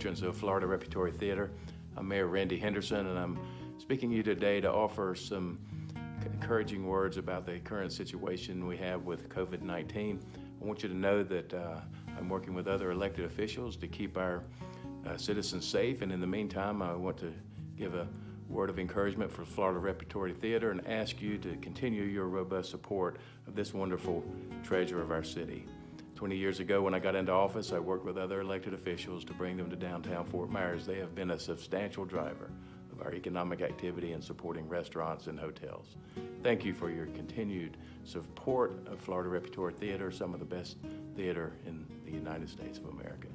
patrons of Florida Repertory Theatre. I'm Mayor Randy Henderson, and I'm speaking to you today to offer some encouraging words about the current situation we have with COVID-19. I want you to know that I'm working with other elected officials to keep our citizens safe, and in the meantime, I want to give a word of encouragement for Florida Repertory Theatre and ask you to continue your robust support of this wonderful treasure of our city. 20 years ago, when I got into office, I worked with other elected officials to bring them to downtown Fort Myers. They have been a substantial driver of our economic activity and supporting restaurants and hotels. Thank you for your continued support of Florida Repertory Theatre, some of the best theater in the United States of America.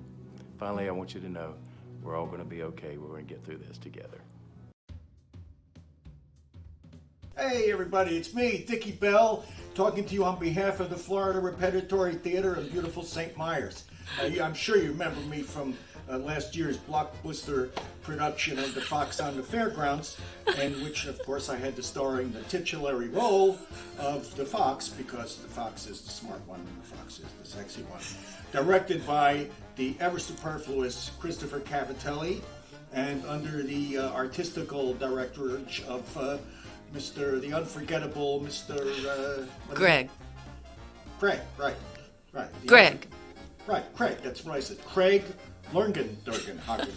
Finally, I want you to know we're all going to be okay. We're going to get through this together. Hey everybody, it's me, Dickie Bell, talking to you on behalf of the Florida Repertory Theatre in beautiful St. Myers. I'm sure you remember me from last year's blockbuster production of The Fox on the Fairgrounds, in which, of course, I had to star in the titular role of the Fox, because the Fox is the smart one and the Fox is the sexy one. Directed by the ever-superfluous Christopher Cavatelli, and under the artistical directorage of the unforgettable Mr. Greg. Craig, right. Greg. Craig, that's what I said. Craig Lerngendurgenhagen.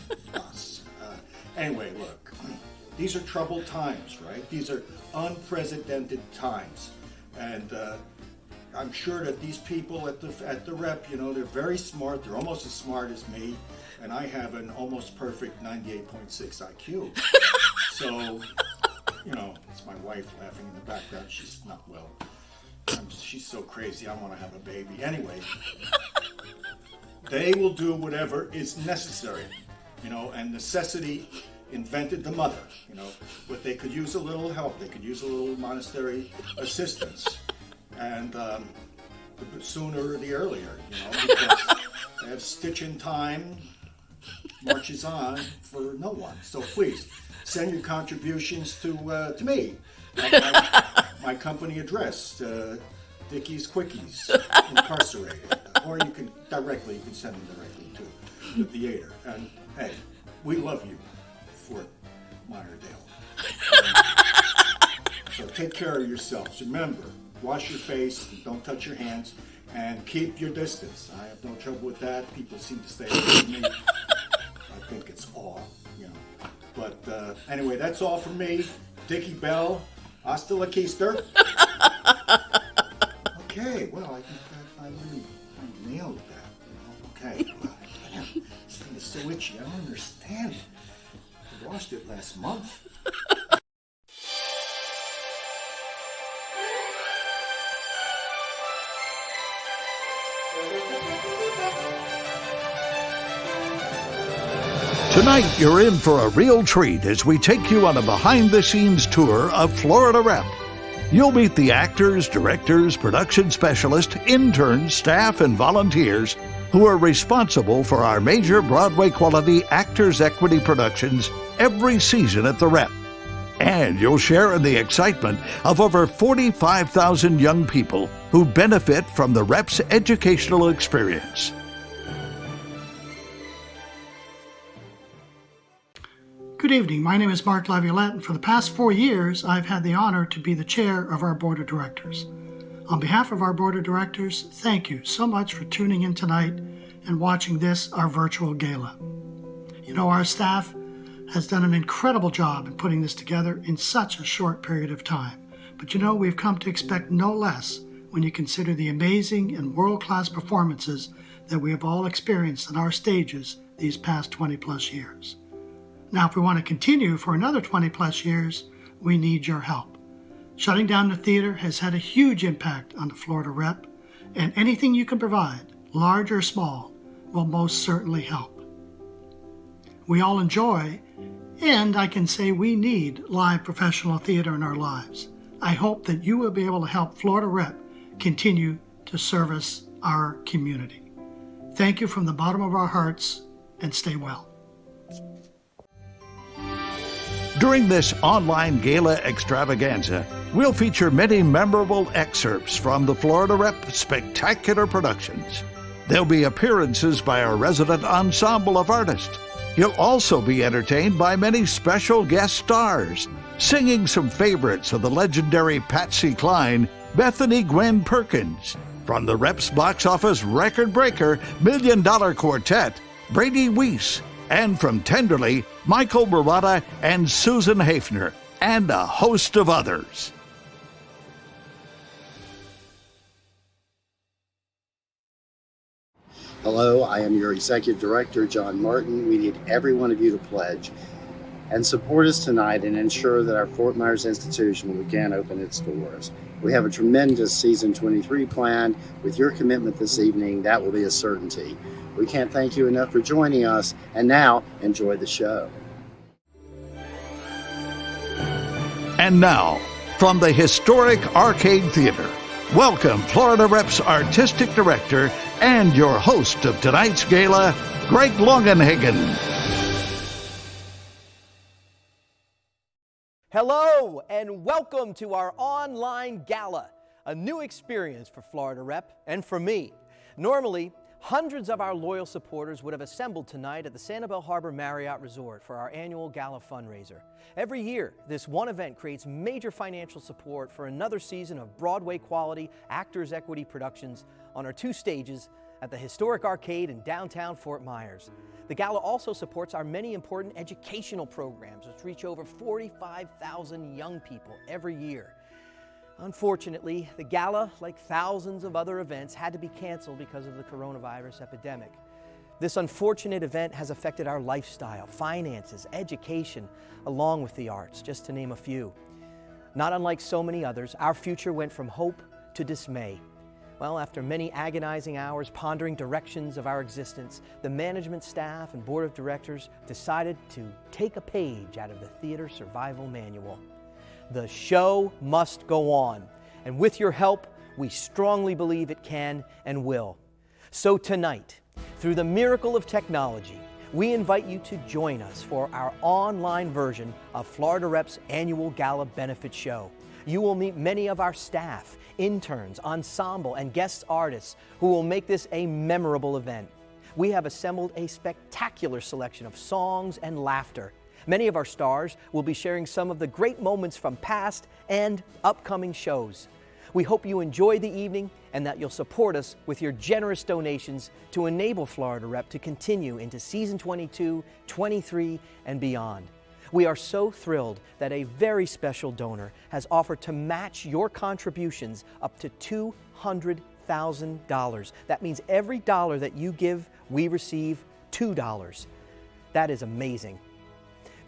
Anyway, look, these are troubled times, right? These are unprecedented times. And I'm sure that these people at the rep, you know, they're very smart. They're almost as smart as me. And I have an almost perfect 98.6 IQ. So, you know, it's my wife laughing in the background. She's not well. She's so crazy. I want to have a baby. Anyway, they will do whatever is necessary, you know, and necessity invented the mother, you know, but they could use a little help. They could use a little monetary assistance. And the sooner the earlier, you know, because they have stitch in time marches on for no one. So please, send your contributions to me at my company address, Dickie's Quickies, Incarcerated. Or you can send them directly to the theater. And hey, we love you, Fort Myerdale. So take care of yourselves. Remember, wash your face, don't touch your hands, and keep your distance. I have no trouble with that. People seem to stay away from me. I think it's awe, you know. But anyway, that's all from me, Dickie Bell. Hasta la keister. Okay, well, I think that I really nailed that. You know? Okay, well, damn, this thing is so itchy. I don't understand. I washed it last month. Tonight, you're in for a real treat as we take you on a behind-the-scenes tour of Florida Rep. You'll meet the actors, directors, production specialists, interns, staff, and volunteers who are responsible for our major Broadway-quality Actors Equity productions every season at the Rep. And you'll share in the excitement of over 45,000 young people who benefit from the Rep's educational experience. Good evening. My name is Mark Laviolette, and for the past 4 years, I've had the honor to be the chair of our Board of Directors. On behalf of our Board of Directors, thank you so much for tuning in tonight and watching this, our virtual gala. You know, our staff has done an incredible job in putting this together in such a short period of time. But you know, we've come to expect no less when you consider the amazing and world-class performances that we have all experienced on our stages these past 20 plus years. Now, if we want to continue for another 20 plus years, we need your help. Shutting down the theater has had a huge impact on the Florida Rep, and anything you can provide, large or small, will most certainly help. We all enjoy, and I can say we need, live professional theater in our lives. I hope that you will be able to help Florida Rep continue to service our community. Thank you from the bottom of our hearts, and stay well. During this online gala extravaganza, we'll feature many memorable excerpts from the Florida Rep spectacular productions. There'll be appearances by our resident ensemble of artists, You'll also be entertained by many special guest stars, singing some favorites of the legendary Patsy Cline, Bethany Gwen Perkins, from the Rep's box office record breaker Million Dollar Quartet, Brady Weiss, and from Tenderly, Michael Murata and Susan Hafner, and a host of others. Hello, I am your Executive Director, John Martin. We need every one of you to pledge and support us tonight and ensure that our Fort Myers institution will again open its doors. We have a tremendous season 23 planned. With your commitment this evening, that will be a certainty. We can't thank you enough for joining us, and now enjoy the show. And now, from the historic Arcade Theater, welcome Florida Rep's Artistic Director and your host of tonight's gala, Greg Longenhagen. Hello and welcome to our online gala, a new experience for Florida Rep and for me. Normally, hundreds of our loyal supporters would have assembled tonight at the Sanibel Harbor Marriott Resort for our annual gala fundraiser. Every year, this one event creates major financial support for another season of Broadway quality Actors Equity productions on our 2 stages at the historic arcade in downtown Fort Myers. The gala also supports our many important educational programs, which reach over 45,000 young people every year. Unfortunately, the gala, like thousands of other events, had to be canceled because of the coronavirus epidemic. This unfortunate event has affected our lifestyle, finances, education, along with the arts, just to name a few. Not unlike so many others, our future went from hope to dismay. Well, after many agonizing hours pondering directions of our existence, the management staff and board of directors decided to take a page out of the theater survival manual. The show must go on, and with your help, we strongly believe it can and will. So tonight, through the miracle of technology, we invite you to join us for our online version of Florida Rep's annual gala benefit show. You will meet many of our staff, interns, ensemble, and guest artists who will make this a memorable event. We have assembled a spectacular selection of songs and laughter. Many of our stars will be sharing some of the great moments from past and upcoming shows. We hope you enjoy the evening and that you'll support us with your generous donations to enable Florida Rep to continue into season 22, 23, and beyond. We are so thrilled that a very special donor has offered to match your contributions up to $200,000. That means every dollar that you give, we receive $2. That is amazing.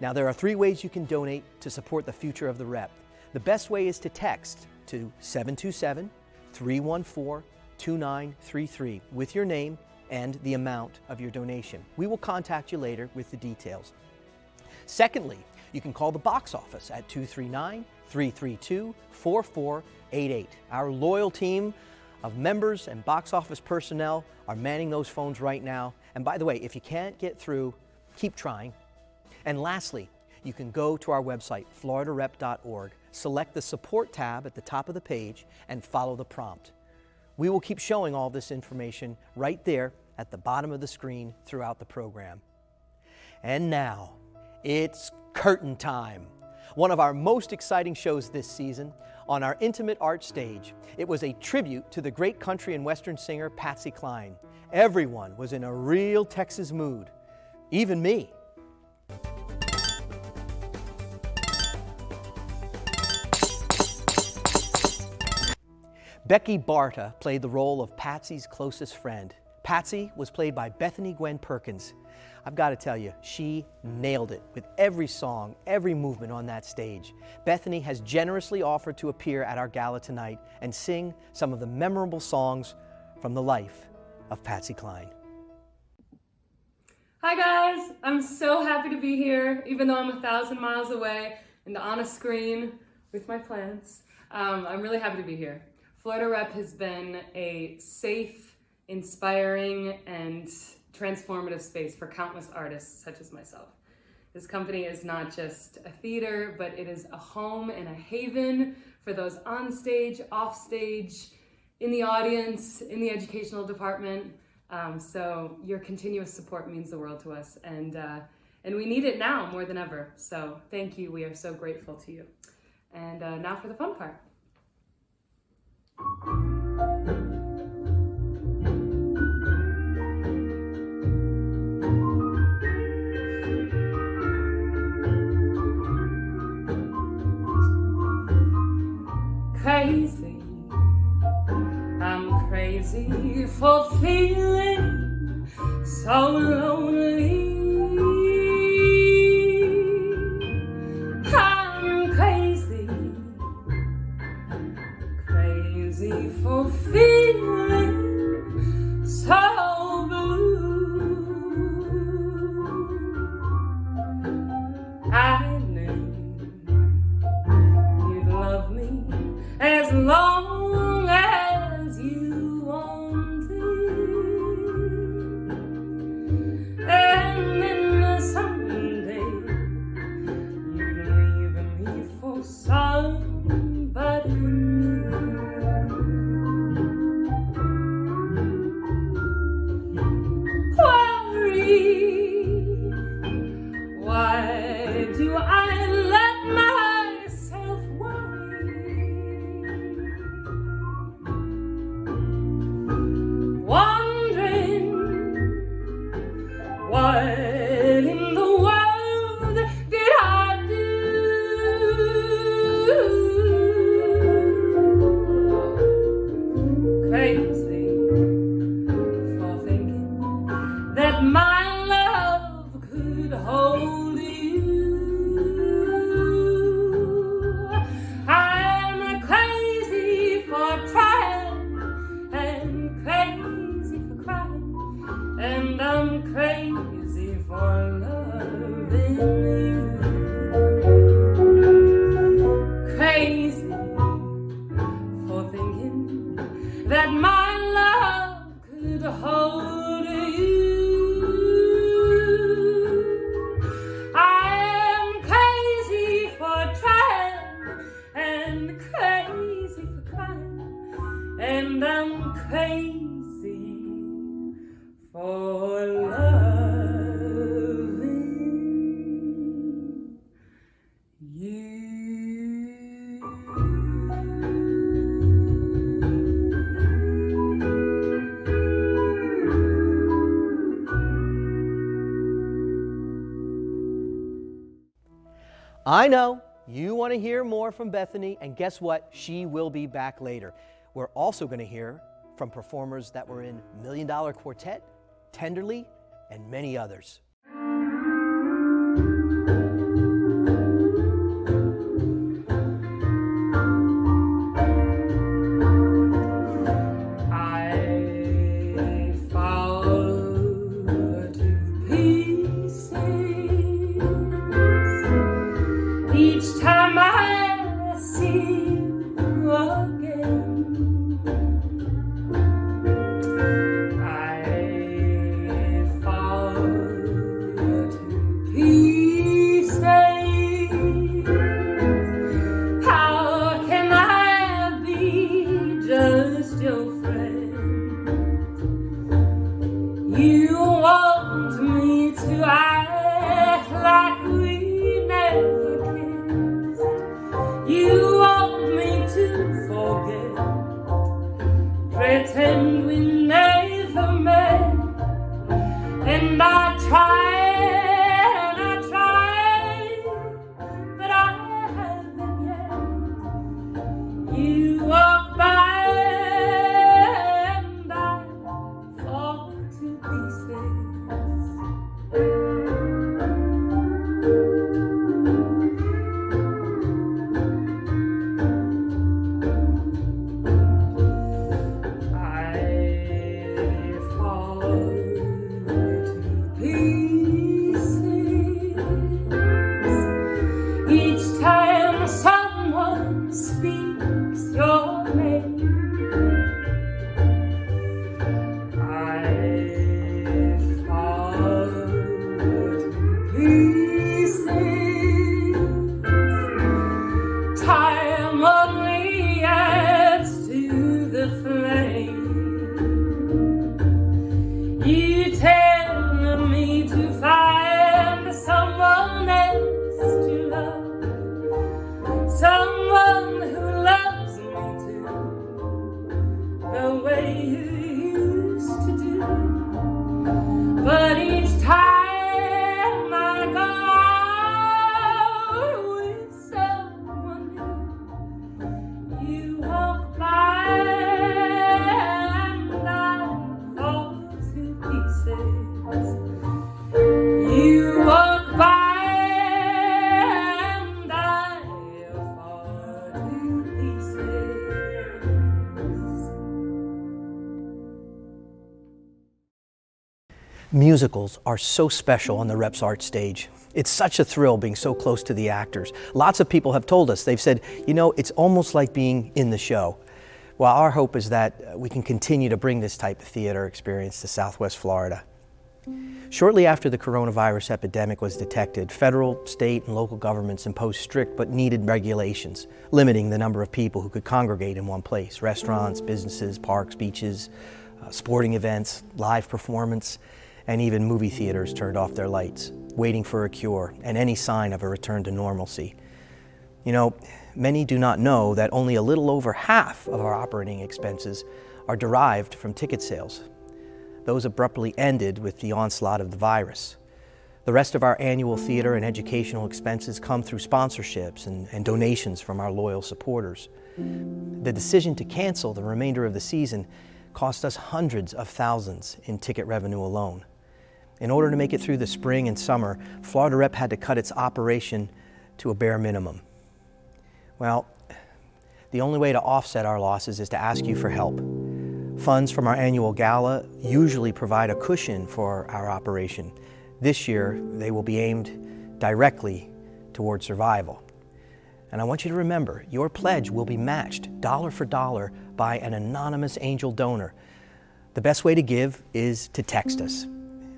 Now, there are 3 ways you can donate to support the future of the Rep. The best way is to text to 727-314-2933 with your name and the amount of your donation. We will contact you later with the details. Secondly, you can call the box office at 239-332-4488. Our loyal team of members and box office personnel are manning those phones right now. And by the way, if you can't get through, keep trying. And lastly, you can go to our website, floridarep.org, select the support tab at the top of the page, and follow the prompt. We will keep showing all this information right there at the bottom of the screen throughout the program. And now, it's curtain time. One of our most exciting shows this season on our intimate art stage. It was a tribute to the great country and western singer Patsy Cline. Everyone was in a real Texas mood, even me. Becky Barta played the role of Patsy's closest friend. Patsy was played by Bethany Gwen Perkins. I've got to tell you, she nailed it with every song, every movement on that stage. Bethany has generously offered to appear at our gala tonight and sing some of the memorable songs from the life of Patsy Cline. Hi guys, I'm so happy to be here, even though I'm 1,000 miles away and on a screen with my plants. I'm really happy to be here. Florida Rep has been a safe, inspiring, and transformative space for countless artists such as myself. This company is not just a theater, but it is a home and a haven for those on stage, off stage, in the audience, in the educational department. So your continuous support means the world to us. And and we need it now more than ever. So thank you. We are so grateful to you. And now for the fun part. Crazy, I'm crazy for feeling so lonely. I'm crazy, crazy for feeling so blue. I knew you'd love me as long as you wanted, and then someday you'd leave me for somebody new. Worry, why do I let myself worry? Wondering what in the world did I do? Crazy for thinking that my love could hold you. I'm crazy for trying and crazy for crying, and I'm crazy for loving you. Crazy for thinking that my love could hold you. I'm crazy for trying and crazy for crying, and I'm crazy for loving you. I know you want to hear more from Bethany, and guess what? She will be back later. We're also going to hear from performers that were in $1 Million Quartet, Tenderly, and many others. I fall to pieces each time I see you again. I fall Musicals are so special on the Rep's art stage. It's such a thrill being so close to the actors. Lots of people have told us, they've said, you know, it's almost like being in the show. Well, our hope is that we can continue to bring this type of theater experience to Southwest Florida. Shortly after the coronavirus epidemic was detected, federal, state, and local governments imposed strict but needed regulations, limiting the number of people who could congregate in one place. Restaurants, businesses, parks, beaches, sporting events, live performance, and even movie theaters turned off their lights, waiting for a cure and any sign of a return to normalcy. You know, many do not know that only a little over half of our operating expenses are derived from ticket sales. Those abruptly ended with the onslaught of the virus. The rest of our annual theater and educational expenses come through sponsorships and donations from our loyal supporters. The decision to cancel the remainder of the season cost us hundreds of thousands in ticket revenue alone. In order to make it through the spring and summer, Florida Rep had to cut its operation to a bare minimum. Well, the only way to offset our losses is to ask you for help. Funds from our annual gala usually provide a cushion for our operation. This year, they will be aimed directly toward survival. And I want you to remember, your pledge will be matched dollar for dollar by an anonymous angel donor. The best way to give is to text us.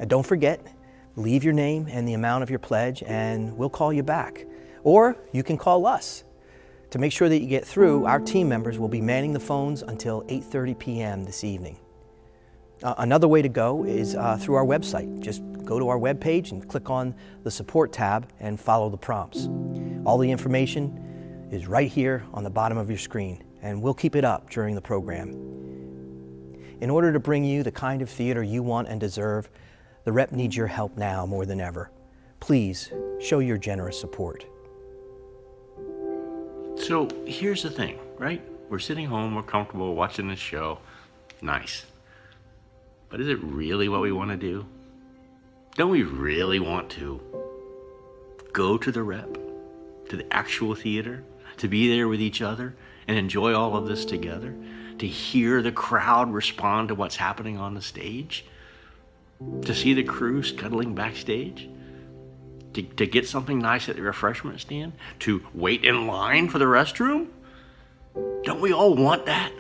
And don't forget, leave your name and the amount of your pledge and we'll call you back. Or you can call us. To make sure that you get through, our team members will be manning the phones until 8:30 p.m. this evening. Another way to go is through our website. Just go to our webpage and click on the support tab and follow the prompts. All the information is right here on the bottom of your screen, and we'll keep it up during the program. In order to bring you the kind of theater you want and deserve, the Rep needs your help now more than ever. Please show your generous support. So here's the thing, right? We're sitting home, we're comfortable watching this show. Nice. But is it really what we want to do? Don't we really want to go to the Rep, to the actual theater, to be there with each other and enjoy all of this together? To hear the crowd respond to what's happening on the stage? To see the crew scuttling backstage? To get something nice at the refreshment stand? To wait in line for the restroom? Don't we all want that?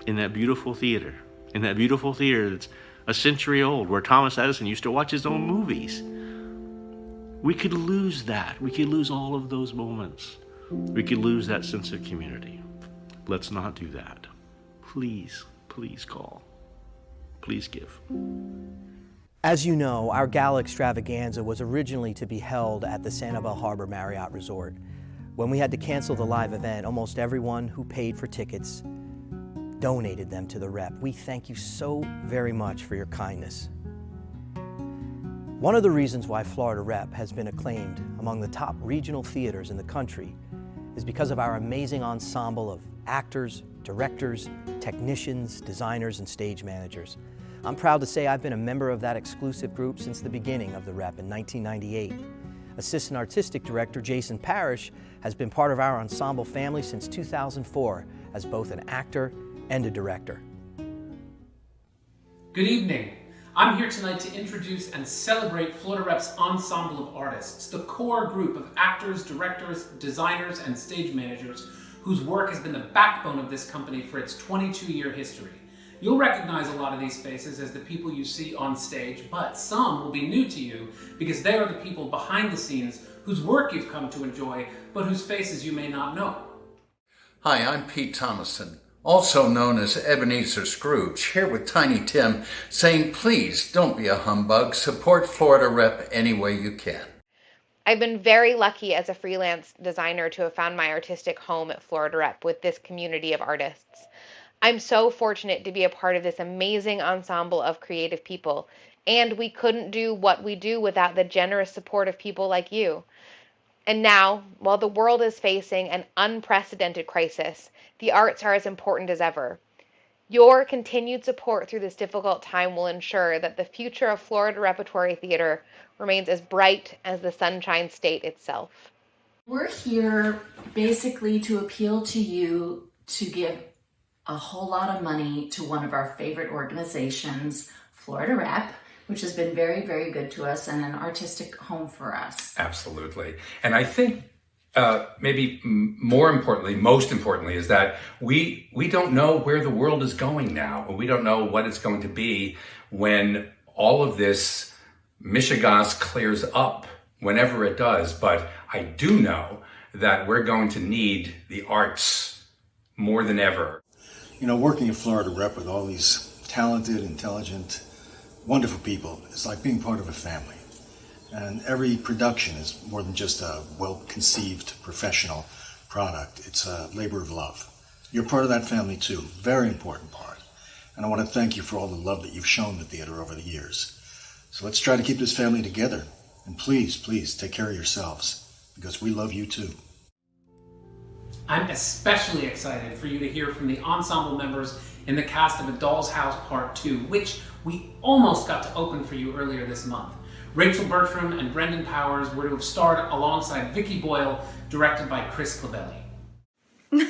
In that beautiful theater that's a century old, where Thomas Edison used to watch his own movies. We could lose that. We could lose all of those moments. We could lose that sense of community. Let's not do that. Please, please call. Please give. As you know, our gala extravaganza was originally to be held at the Sanibel Harbor Marriott Resort. When we had to cancel the live event, almost everyone who paid for tickets donated them to the Rep. We thank you so very much for your kindness. One of the reasons why Florida Rep has been acclaimed among the top regional theaters in the country is because of our amazing ensemble of actors, directors, technicians, designers, and stage managers. I'm proud to say I've been a member of that exclusive group since the beginning of the Rep in 1998. Assistant Artistic Director Jason Parrish has been part of our ensemble family since 2004 as both an actor and a director. Good evening. I'm here tonight to introduce and celebrate Florida Rep's ensemble of artists, the core group of actors, directors, designers, and stage managers whose work has been the backbone of this company for its 22-year history. You'll recognize a lot of these faces as the people you see on stage, but some will be new to you because they are the people behind the scenes whose work you've come to enjoy, but whose faces you may not know. Hi, I'm Pete Thomason, also known as Ebenezer Scrooge, here with Tiny Tim, saying please don't be a humbug, support Florida Rep any way you can. I've been very lucky as a freelance designer to have found my artistic home at Florida Rep with this community of artists. I'm so fortunate to be a part of this amazing ensemble of creative people, and we couldn't do what we do without the generous support of people like you. And now, while the world is facing an unprecedented crisis, the arts are as important as ever. Your continued support through this difficult time will ensure that the future of Florida Repertory Theatre remains as bright as the Sunshine State itself. We're here basically to appeal to you to give a whole lot of money to one of our favorite organizations, Florida Rep, which has been very, very good to us and an artistic home for us. Absolutely. And I think maybe more importantly, most importantly, is that we don't know where the world is going now. We don't know what it's going to be when all of this mishegas clears up, whenever it does. But I do know that we're going to need the arts more than ever. You know, working at Florida Rep with all these talented, intelligent, wonderful people, it's like being part of a family. And every production is more than just a well-conceived professional product. It's a labor of love. You're part of that family too, very important part. And I want to thank you for all the love that you've shown the theater over the years. So let's try to keep this family together. And please, please take care of yourselves, because we love you too. I'm especially excited for you to hear from the ensemble members in the cast of A Doll's House Part 2, which we almost got to open for you earlier this month. Rachel Bertram and Brendan Powers were to have starred alongside Vicky Boyle, directed by Chris Clavelli.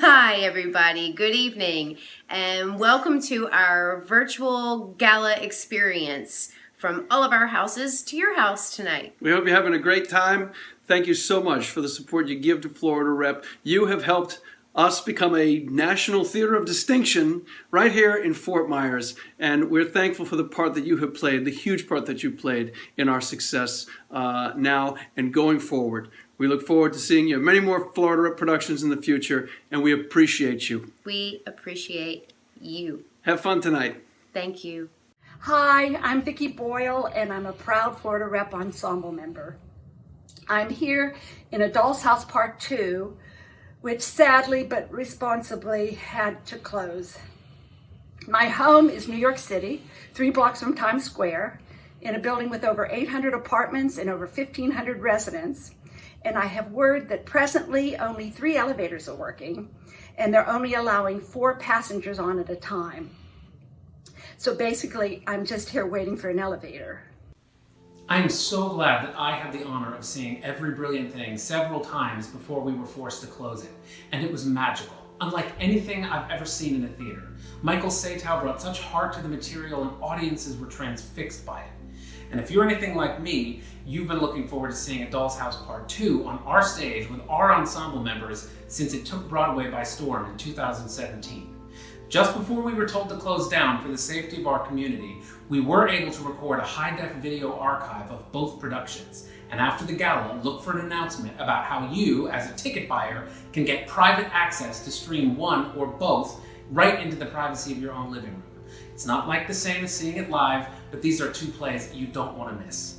Hi everybody, good evening, and welcome to our virtual gala experience from all of our houses to your house tonight. We hope you're having a great time. Thank you so much for the support you give to Florida Rep. You have helped us become a national theater of distinction right here in Fort Myers. And we're thankful for the part that you have played, the huge part that you played in our success now and going forward. We look forward to seeing you in many more Florida Rep productions in the future, and we appreciate you. We appreciate you. Have fun tonight. Thank you. Hi, I'm Vicky Boyle, and I'm a proud Florida Rep ensemble member. I'm here in A Doll's House Part 2, which sadly but responsibly had to close. My home is New York City, 3 blocks from Times Square, in a building with over 800 apartments and over 1,500 residents. And I have word that presently only 3 elevators are working, and they're only allowing 4 passengers on at a time. So basically, I'm just here waiting for an elevator. I'm so glad that I had the honor of seeing Every Brilliant Thing several times before we were forced to close it. And it was magical, unlike anything I've ever seen in a theater. Michael Satow brought such heart to the material, and audiences were transfixed by it. And if you're anything like me, you've been looking forward to seeing A Doll's House Part 2 on our stage with our ensemble members since it took Broadway by storm in 2017. Just before we were told to close down for the safety of our community, we were able to record a high-def video archive of both productions. And after the gala, look for an announcement about how you, as a ticket buyer, can get private access to stream one or both right into the privacy of your own living room. It's not like the same as seeing it live, but these are 2 plays that you don't want to miss.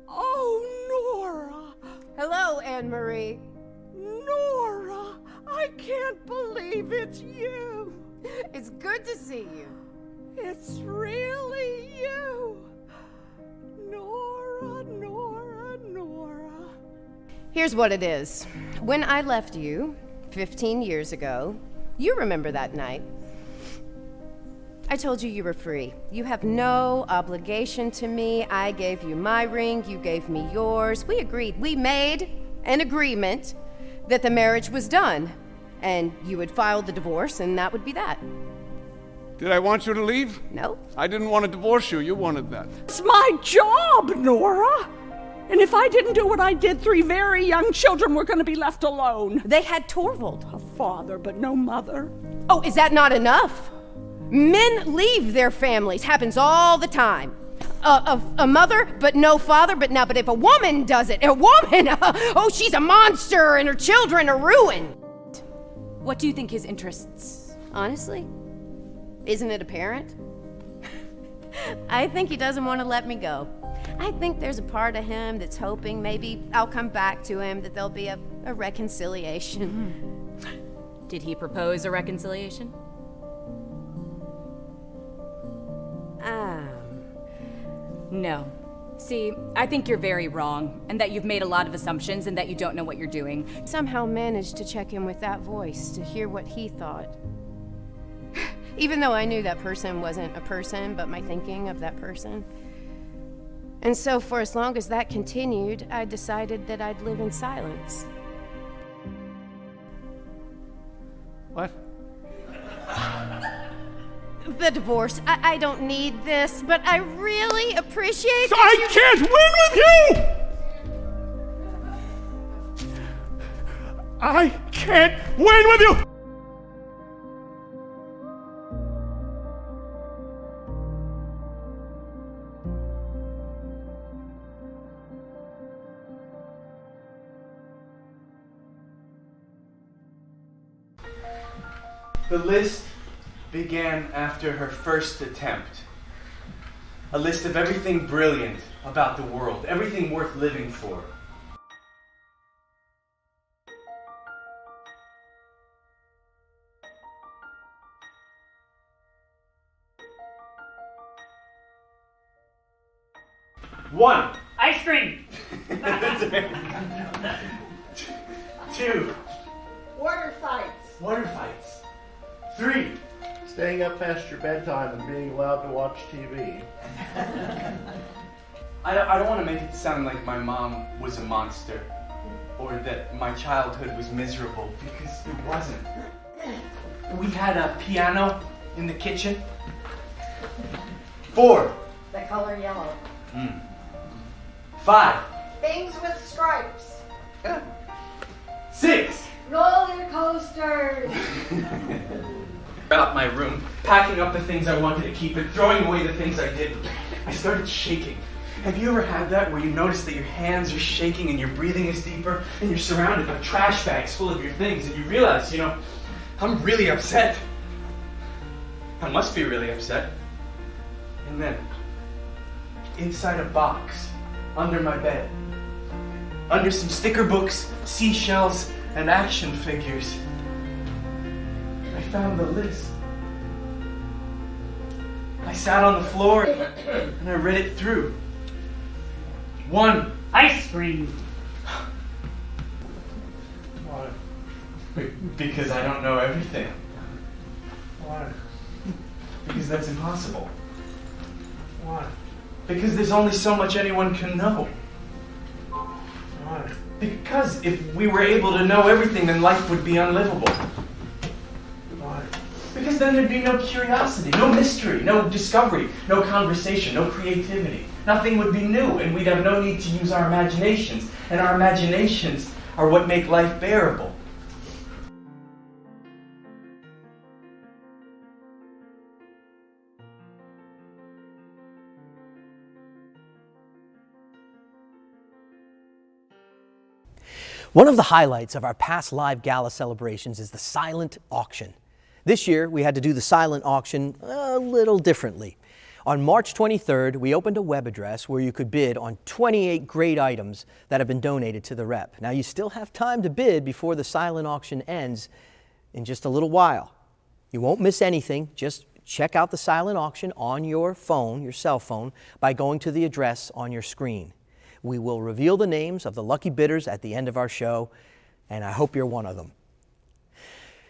Oh, Nora! Hello, Anne-Marie. Nora! I can't believe it's you! It's good to see you. It's really you! Nora, Nora, Nora. Here's what it is. When I left you 15 years ago, you remember that night, I told you you were free. You have no obligation to me. I gave you my ring, you gave me yours. We agreed. We made an agreement that the marriage was done, and you would file the divorce, and that would be that. Did I want you to leave? No. I didn't want to divorce you. You wanted that. It's my job, Nora! And if I didn't do what I did, 3 very young children were going to be left alone. They had Torvald. A father, but no mother. Oh, is that not enough? Men leave their families. Happens all the time. A mother, but no father. But if a woman does it, oh, she's a monster, and her children are ruined. What do you think his interests? Honestly, isn't it apparent? I think he doesn't want to let me go. I think there's a part of him that's hoping maybe I'll come back to him, that there'll be a reconciliation. Did he propose a reconciliation? No. See, I think you're very wrong, and that you've made a lot of assumptions and that you don't know what you're doing. Somehow managed to check in with that voice to hear what he thought. Even though I knew that person wasn't a person, but my thinking of that person. And so for as long as that continued, I decided that I'd live in silence. What? the divorce. I don't need this, but I really appreciate So I can't win with you! I can't win with you! The list began after her first attempt. A list of everything brilliant about the world, everything worth living for. One. Ice cream. 2. Water fights. Water fights. 3. Staying up past your bedtime and being allowed to watch TV. I don't want to make it sound like my mom was a monster or that my childhood was miserable, because it wasn't. We had a piano in the kitchen. 4. The color yellow. 5. Things with stripes. 6. Roller coasters. About my room, packing up the things I wanted to keep and throwing away the things I didn't. I started shaking. Have you ever had that where you notice that your hands are shaking and your breathing is deeper and you're surrounded by trash bags full of your things and you realize, I'm really upset. I must be really upset. And then, inside a box, under my bed, under some sticker books, seashells, and action figures, I found the list. I sat on the floor and I read it through. 1. Ice cream. Why? Because I don't know everything. Why? Because that's impossible. Why? Because there's only so much anyone can know. Why? Because if we were able to know everything, then life would be unlivable. Why? Because then there'd be no curiosity, no mystery, no discovery, no conversation, no creativity. Nothing would be new, and we'd have no need to use our imaginations. And our imaginations are what make life bearable. One of the highlights of our past live gala celebrations is the silent auction. This year, we had to do the silent auction a little differently. On March 23rd, we opened a web address where you could bid on 28 great items that have been donated to the Rep. Now, you still have time to bid before the silent auction ends in just a little while. You won't miss anything. Just check out the silent auction on your phone, your cell phone, by going to the address on your screen. We will reveal the names of the lucky bidders at the end of our show, and I hope you're one of them.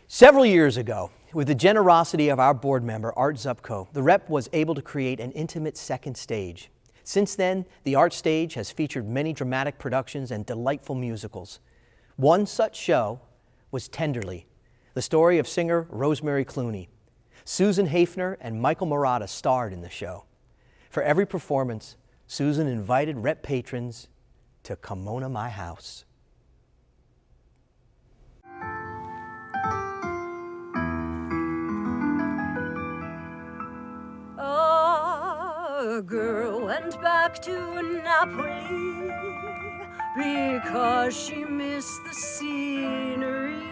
Several years ago, with the generosity of our board member, Art Zupko, the Rep was able to create an intimate second stage. Since then, the Art Stage has featured many dramatic productions and delightful musicals. One such show was Tenderly, the story of singer Rosemary Clooney. Susan Hafner and Michael Murata starred in the show. For every performance, Susan invited Rep patrons to Kimona My House. A girl went back to Napoli because she missed the scenery,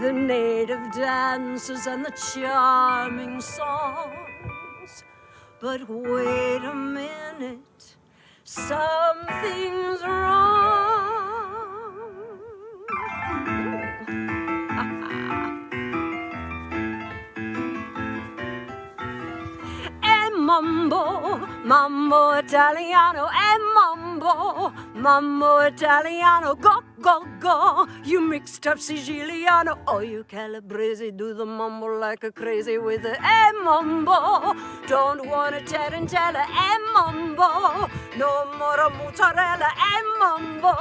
the native dances and the charming songs. But wait a minute, something's wrong. Mambo, mambo Italiano, mambo Italiano, go, go, go. You mixed up Siciliano, oh, you Calabrese, do the mambo like a crazy with the mambo. Don't want to tarantella, mambo. No more mozzarella and mambo.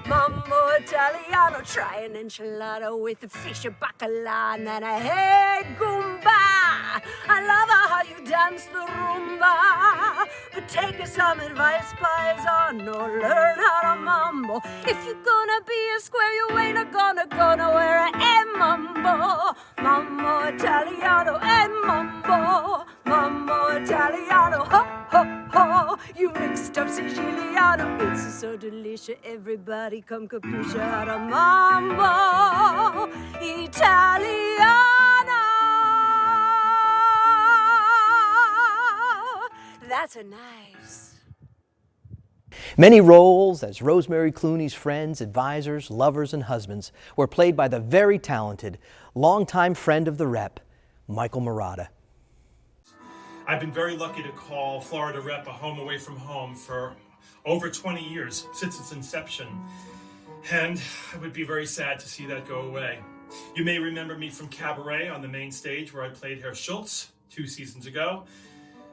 Mambo Italiano, try an enchilada with a fish, a bacala, and then a hey goomba. I love how you dance the rumba, but take some advice, paisano, learn how to mambo. If you're gonna be a square, you ain't gonna go nowhere. Mambo, mambo Italiano, mambo, mambo Italiano, ho, ho, ho. You mixed up Siciliano, it's so delicious. Everybody come capisce how to mambo Italiano. That's a nice. Many roles as Rosemary Clooney's friends, advisors, lovers, and husbands were played by the very talented, longtime friend of the Rep, Michael Murata. I've been very lucky to call Florida Rep a home away from home for over 20 years, since its inception. And I would be very sad to see that go away. You may remember me from Cabaret on the main stage, where I played Herr Schultz 2 seasons ago.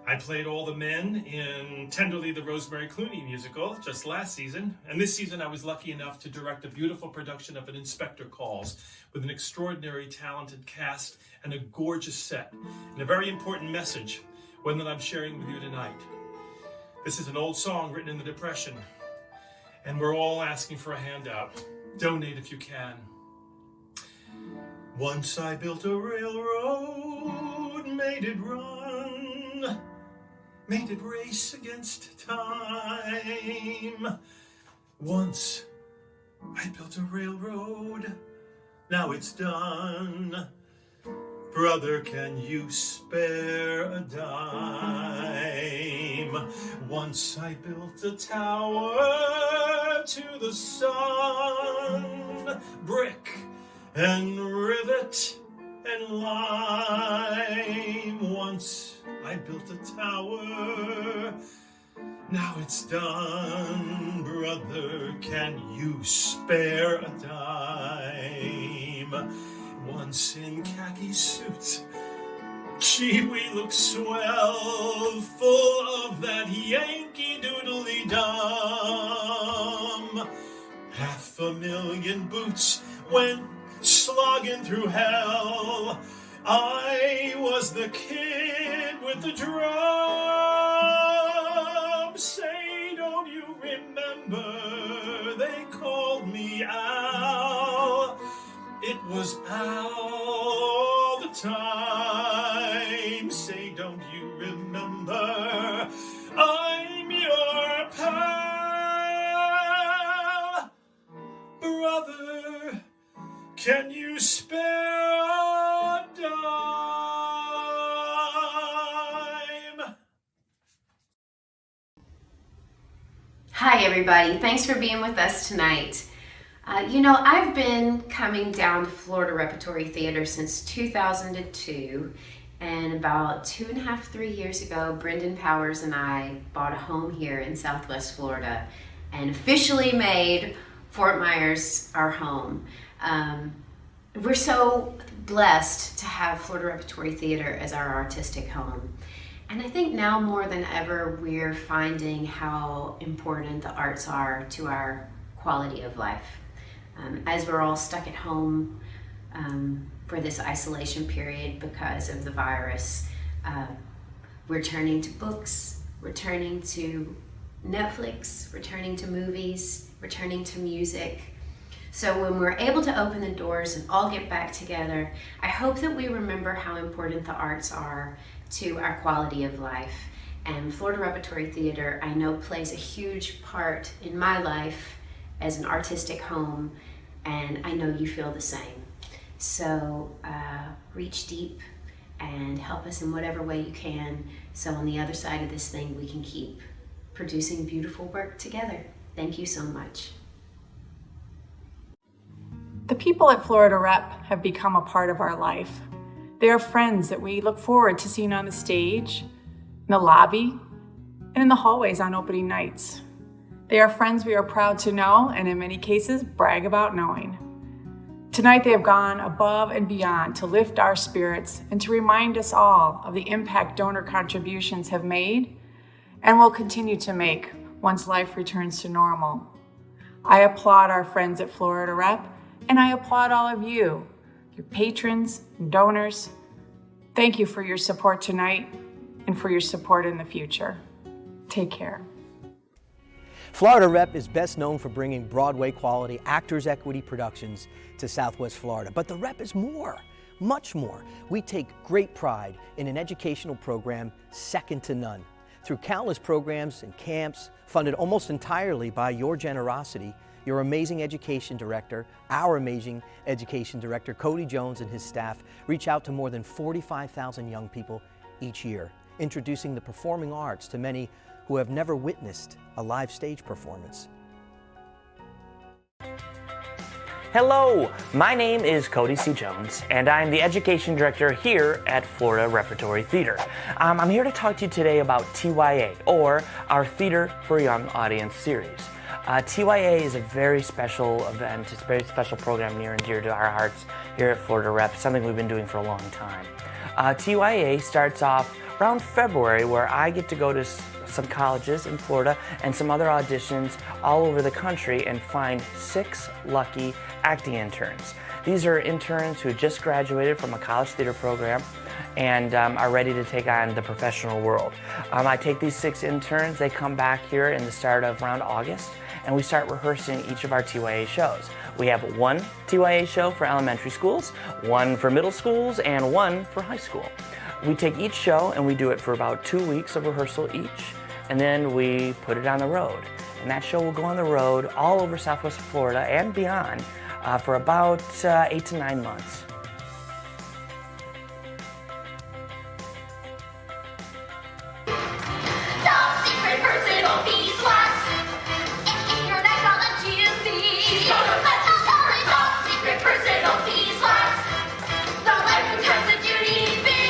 I played all the men in Tenderly, the Rosemary Clooney musical just last season. And this season I was lucky enough to direct a beautiful production of An Inspector Calls with an extraordinary talented cast and a gorgeous set and a very important message, one that I'm sharing with you tonight. This is an old song written in the Depression, and we're all asking for a handout. Donate if you can. Once I built a railroad, made it run, made it race against time. Once I built a railroad, now it's done. Brother, can you spare a dime? Once I built a tower to the sun, brick and rivet and lime. Once I built a tower, now it's done. Brother, can you spare a dime? Once in khaki suit, gee, we look swell, full of that Yankee doodly-dum. 500,000 boots went slogging through hell. I was the kid with the drum. Say, don't you remember they called me Al? It was Al all the time. Say, don't you remember I'm your pal? Brother, can you spare a dime? Hi everybody, thanks for being with us tonight. I've been coming down to Florida Repertory Theatre since 2002, and about 2.5, 3 years ago, Brendan Powers and I bought a home here in Southwest Florida and officially made Fort Myers our home. We're so blessed to have Florida Repertory Theatre as our artistic home. And I think now more than ever, we're finding how important the arts are to our quality of life. As we're all stuck at home for this isolation period because of the virus, we're turning to books, we're turning to Netflix, we're turning to movies, we're turning to music. So when we're able to open the doors and all get back together, I hope that we remember how important the arts are to our quality of life. And Florida Repertory Theatre, I know, plays a huge part in my life as an artistic home, and I know you feel the same. So reach deep and help us in whatever way you can, so on the other side of this thing we can keep producing beautiful work together. Thank you so much. The people at Florida Rep have become a part of our life. They are friends that we look forward to seeing on the stage, in the lobby, and in the hallways on opening nights. They are friends we are proud to know, and in many cases, brag about knowing. Tonight they have gone above and beyond to lift our spirits and to remind us all of the impact donor contributions have made and will continue to make once life returns to normal. I applaud our friends at Florida Rep, and I applaud all of you, your patrons and donors. Thank you for your support tonight and for your support in the future. Take care. Florida Rep is best known for bringing Broadway quality Actors Equity productions to Southwest Florida. But the Rep is more, much more. We take great pride in an educational program second to none. Through countless programs and camps, funded almost entirely by your generosity, your amazing education director, our amazing education director, Cody Jones, and his staff reach out to more than 45,000 young people each year, introducing the performing arts to many who have never witnessed a live stage performance. Hello, my name is Cody C. Jones, and I'm the Education Director here at Florida Repertory Theatre. I'm here to talk to you today about TYA, or our Theatre for Young Audience series. TYA is a very special event. It's a very special program near and dear to our hearts here at Florida Rep, something we've been doing for a long time. TYA starts off around February, where I get to go to some colleges in Florida and some other auditions all over the country and find 6 lucky acting interns. These are interns who just graduated from a college theater program and are ready to take on the professional world. I take these 6 interns, they come back here in the start of around August, and we start rehearsing each of our TYA shows. We have 1 TYA show for elementary schools, 1 for middle schools, and 1 for high school. We take each show and we do it for about 2 weeks of rehearsal each, and then we put it on the road. And that show will go on the road all over Southwest Florida and beyond for about 8 to 9 months. Top secret personal beeswax. In your neck, I'll let you see. Top secret personal beeswax. The life and times that you need be.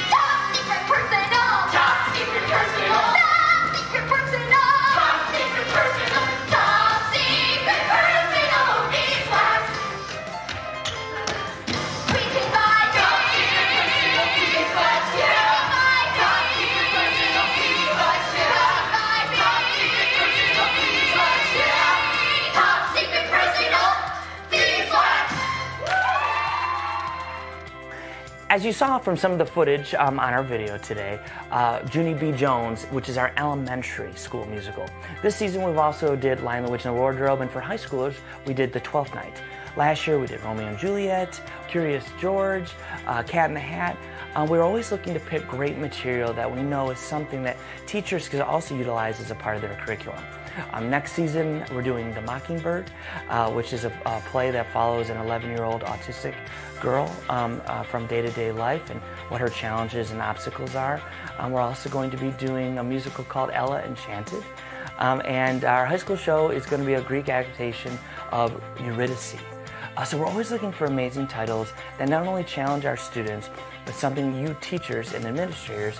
Top secret personal. Top secret personal. Top secret personal. Top secret personal. Top secret personal beeswax. We can buy top secret personal beeswax. Yeah. Top secret personal beeswax. Yeah. Top secret personal beeswax. Yeah. Top secret personal beeswax. As you saw from some of the footage on our video today, Junie B. Jones, which is our elementary school musical. This season we've also did Lion, the Witch, and the Wardrobe, and for high schoolers we did The Twelfth Night. Last year we did Romeo and Juliet, Curious George, Cat in the Hat. We're always looking to pick great material that we know is something that teachers can also utilize as a part of their curriculum. Next season we're doing The Mockingbird, which is a play that follows an 11-year-old autistic girl from day-to-day life and what her challenges and obstacles are. We're also going to be doing a musical called Ella Enchanted. And our high school show is going to be a Greek adaptation of Eurydice. So we're always looking for amazing titles that not only challenge our students, but something you teachers and administrators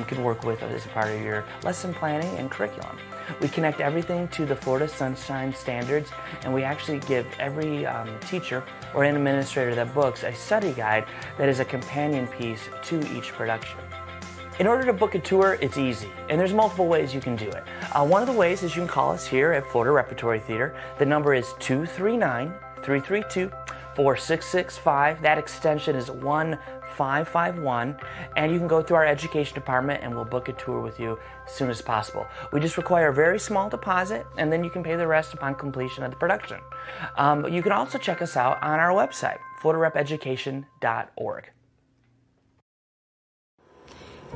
can work with as a part of your lesson planning and curriculum. We connect everything to the Florida Sunshine Standards, and we actually give every teacher or an administrator that books a study guide that is a companion piece to each production. In order to book a tour, it's easy, and there's multiple ways you can do it. One of the ways is you can call us here at Florida Repertory Theatre. The number is 239-332-4665. That extension is 1551, and you can go through our education department and we'll book a tour with you as soon as possible. We just require a very small deposit, and then you can pay the rest upon completion of the production. You can also check us out on our website, floridarepeducation.org.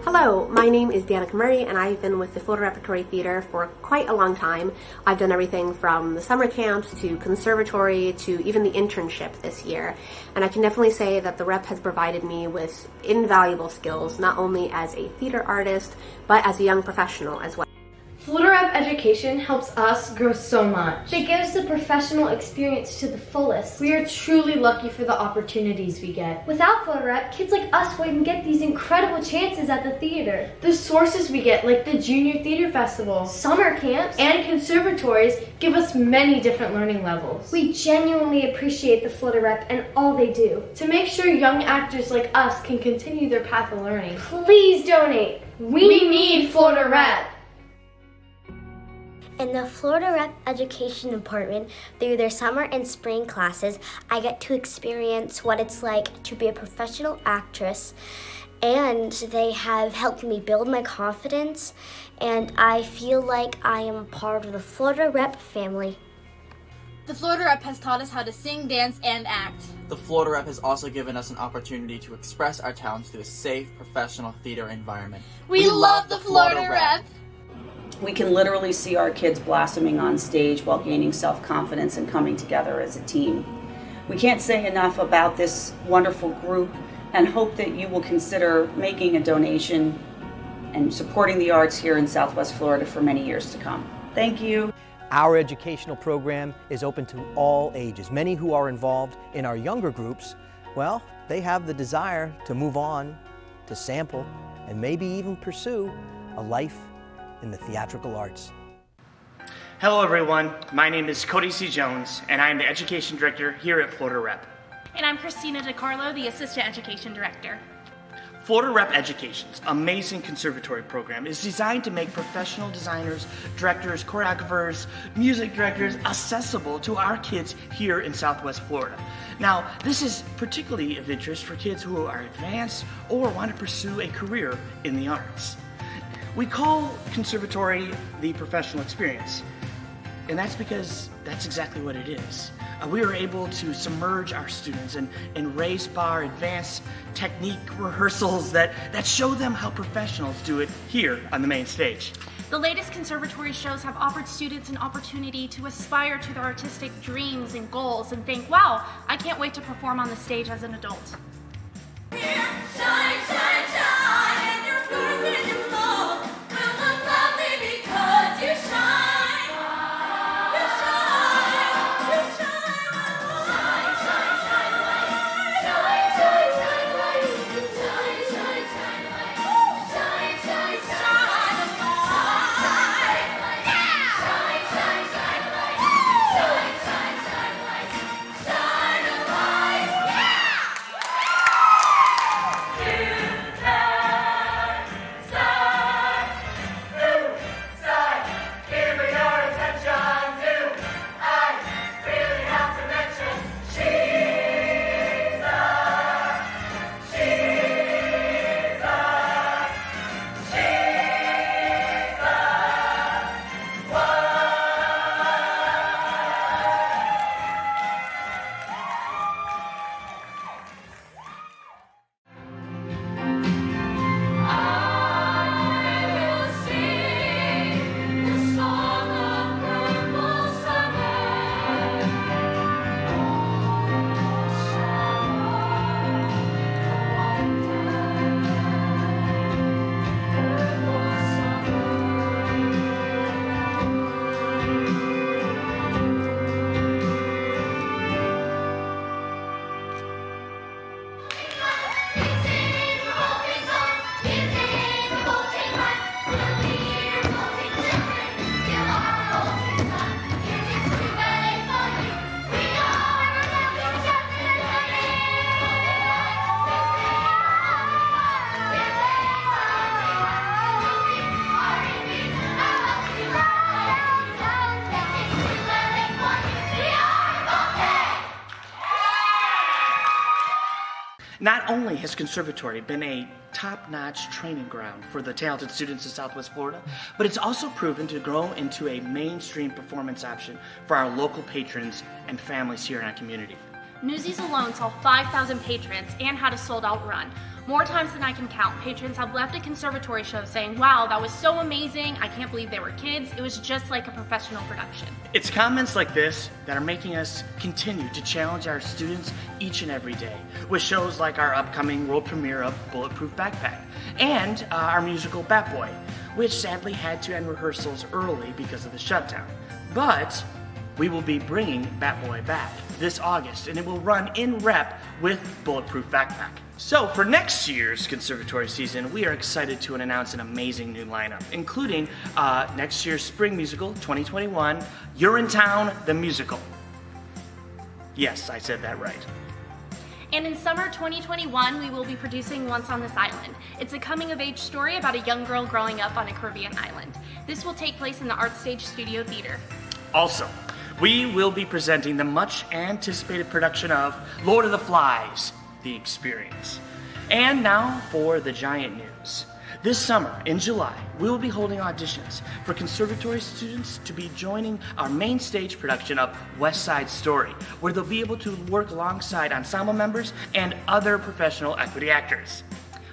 Hello, my name is Danica Murray, and I've been with the Florida Repertory Theatre for quite a long time. I've done everything from the summer camps to conservatory to even the internship this year. And I can definitely say that the Rep has provided me with invaluable skills, not only as a theater artist, but as a young professional as well. Florida Rep education helps us grow so much. It gives the professional experience to the fullest. We are truly lucky for the opportunities we get. Without Florida Rep, kids like us wouldn't get these incredible chances at the theater. The sources we get, like the Junior Theater Festival, summer camps, and conservatories, give us many different learning levels. We genuinely appreciate the Florida Rep and all they do to make sure young actors like us can continue their path of learning. Please donate. We need Florida Rep. In the Florida Rep Education Department, through their summer and spring classes, I get to experience what it's like to be a professional actress, and they have helped me build my confidence, and I feel like I am a part of the Florida Rep family. The Florida Rep has taught us how to sing, dance, and act. The Florida Rep has also given us an opportunity to express our talents through a safe, professional theater environment. We love the Florida Rep. We can literally see our kids blossoming on stage while gaining self-confidence and coming together as a team. We can't say enough about this wonderful group and hope that you will consider making a donation and supporting the arts here in Southwest Florida for many years to come. Thank you. Our educational program is open to all ages. Many who are involved in our younger groups, well, they have the desire to move on, to sample, and maybe even pursue a life in the theatrical arts. Hello everyone, my name is Cody C. Jones, and I am the Education Director here at Florida Rep. And I'm Christina DiCarlo, the Assistant Education Director. Florida Rep Education's amazing conservatory program is designed to make professional designers, directors, choreographers, music directors accessible to our kids here in Southwest Florida. Now, this is particularly of interest for kids who are advanced or want to pursue a career in the arts. We call conservatory the professional experience, and that's because that's exactly what it is. We are able to submerge our students and raise bar advanced technique rehearsals that show them how professionals do it here on the main stage. The latest conservatory shows have offered students an opportunity to aspire to their artistic dreams and goals and think, wow, I can't wait to perform on the stage as an adult. Shine, shine, shine, and your scars and your flaws will look lovely because you shine. You shine, you shine, shine, shine, shine light, shine, shine, shine light, shine, shine, shine light, shine, shine, shine light, shine, shine, shine light, shine, shine, shine light, shine a light, yeah! Not only has Conservatory been a top-notch training ground for the talented students of Southwest Florida, but it's also proven to grow into a mainstream performance option for our local patrons and families here in our community. Newsies alone saw 5,000 patrons and had a sold-out run. More times than I can count, patrons have left a conservatory show saying, wow, that was so amazing, I can't believe they were kids, it was just like a professional production. It's comments like this that are making us continue to challenge our students each and every day with shows like our upcoming world premiere of Bulletproof Backpack and our musical Bat Boy. which sadly had to end rehearsals early because of the shutdown. But we will be bringing Bat Boy back this August, and it will run in rep with Bulletproof Backpack. So for next year's conservatory season, we are excited to announce an amazing new lineup, including next year's spring musical, 2021, You're in Town, the musical. Yes, I said that right. And in summer 2021, we will be producing Once on This Island. It's a coming-of-age story about a young girl growing up on a Caribbean island. This will take place in the ArtStage Studio Theater. Also, we will be presenting the much-anticipated production of Lord of the Flies, The Experience. And now for the giant news. This summer, in July, we will be holding auditions for conservatory students to be joining our main stage production of West Side Story, where they'll be able to work alongside ensemble members and other professional equity actors.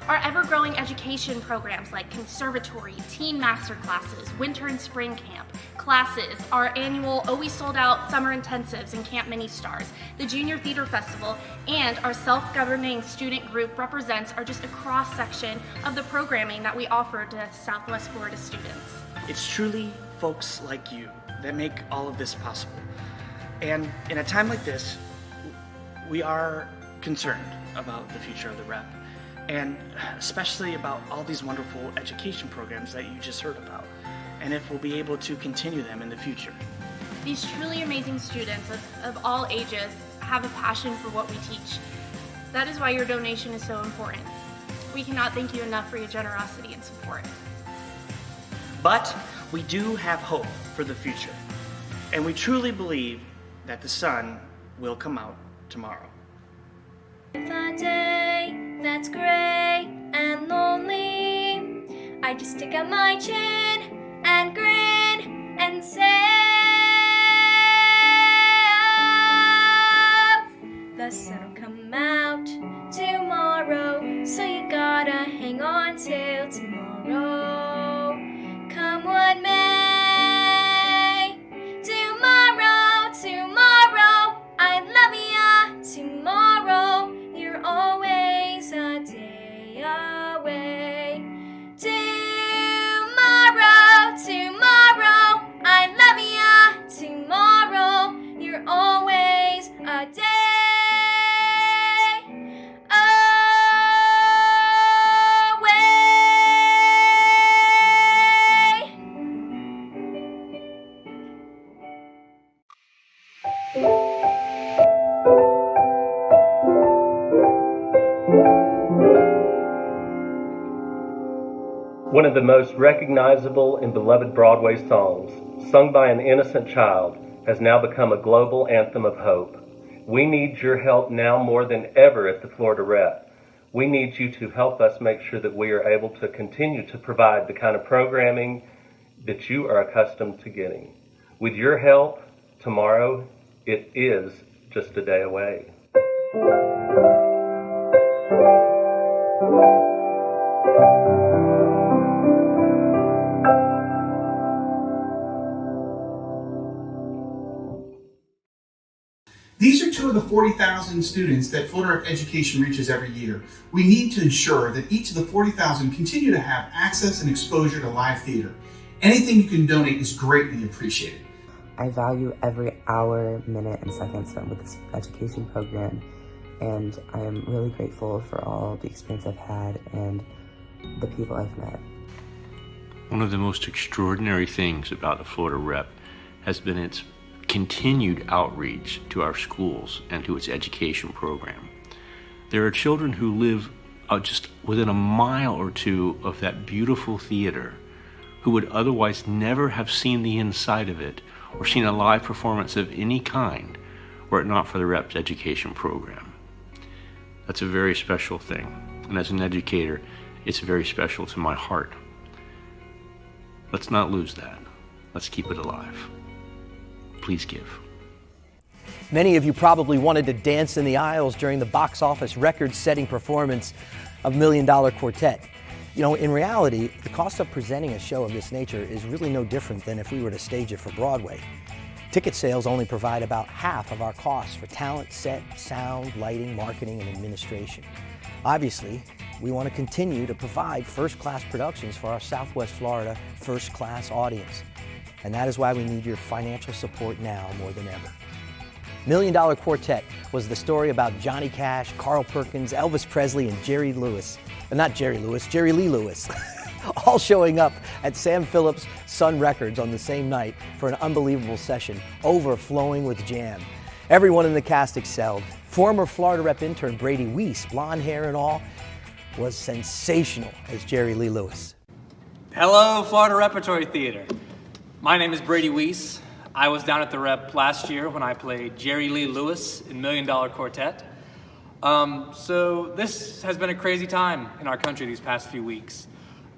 Our ever-growing education programs like conservatory, teen master classes, winter and spring camp, classes, our annual always sold out summer intensives and Camp Mini Stars, the Junior Theater Festival, and our self-governing student group represents are just a cross-section of the programming that we offer to Southwest Florida students. It's truly folks like you that make all of this possible. And in a time like this, we are concerned about the future of the Rep, and especially about all these wonderful education programs that you just heard about, and if we'll be able to continue them in the future. These truly amazing students of all ages have a passion for what we teach. That is why your donation is so important. We cannot thank you enough for your generosity and support. But we do have hope for the future, and we truly believe that the sun will come out tomorrow. A day that's gray and lonely, I just stick out my chin and grin and say, oh, the sun will come out tomorrow, so you gotta hang on till tomorrow. Come what may, tomorrow, tomorrow, I love ya, tomorrow. You're always a day away. Tomorrow, tomorrow, I love ya. Tomorrow, you're always a day One of the most recognizable and beloved Broadway songs, sung by an innocent child, has now become a global anthem of hope. We need your help now more than ever at the Florida Rep. We need you to help us make sure that we are able to continue to provide the kind of programming that you are accustomed to getting. With your help, tomorrow, it is just a day away. These are two of the 40,000 students that Florida Rep Education reaches every year. We need to ensure that each of the 40,000 continue to have access and exposure to live theater. Anything you can donate is greatly appreciated. I value every hour, minute, and second spent with this education program, and I am really grateful for all the experience I've had and the people I've met. One of the most extraordinary things about the Florida Rep has been its continued outreach to our schools and to its education program. There are children who live just within a mile or two of that beautiful theater who would otherwise never have seen the inside of it or seen a live performance of any kind were it not for the Rep's education program. That's a very special thing, and as an educator, it's very special to my heart. Let's not lose that. Let's keep it alive. Please give. Many of you probably wanted to dance in the aisles during the box office record-setting performance of $1 Million Quartet. You know, in reality, the cost of presenting a show of this nature is really no different than if we were to stage it for Broadway. Ticket sales only provide about half of our costs for talent, set, sound, lighting, marketing, and administration. Obviously, we want to continue to provide first-class productions for our Southwest Florida first-class audience. And that is why we need your financial support now more than ever. $1 Million Quartet was the story about Johnny Cash, Carl Perkins, Elvis Presley, and Jerry Lee Lewis, all showing up at Sam Phillips' Sun Records on the same night for an unbelievable session, overflowing with jam. Everyone in the cast excelled. Former Florida Rep intern Brady Weiss, blonde hair and all, was sensational as Jerry Lee Lewis. Hello, Florida Repertory Theatre. My name is Brady Weiss. I was down at the Rep last year when I played Jerry Lee Lewis in $1 Million Quartet. So this has been a crazy time in our country these past few weeks.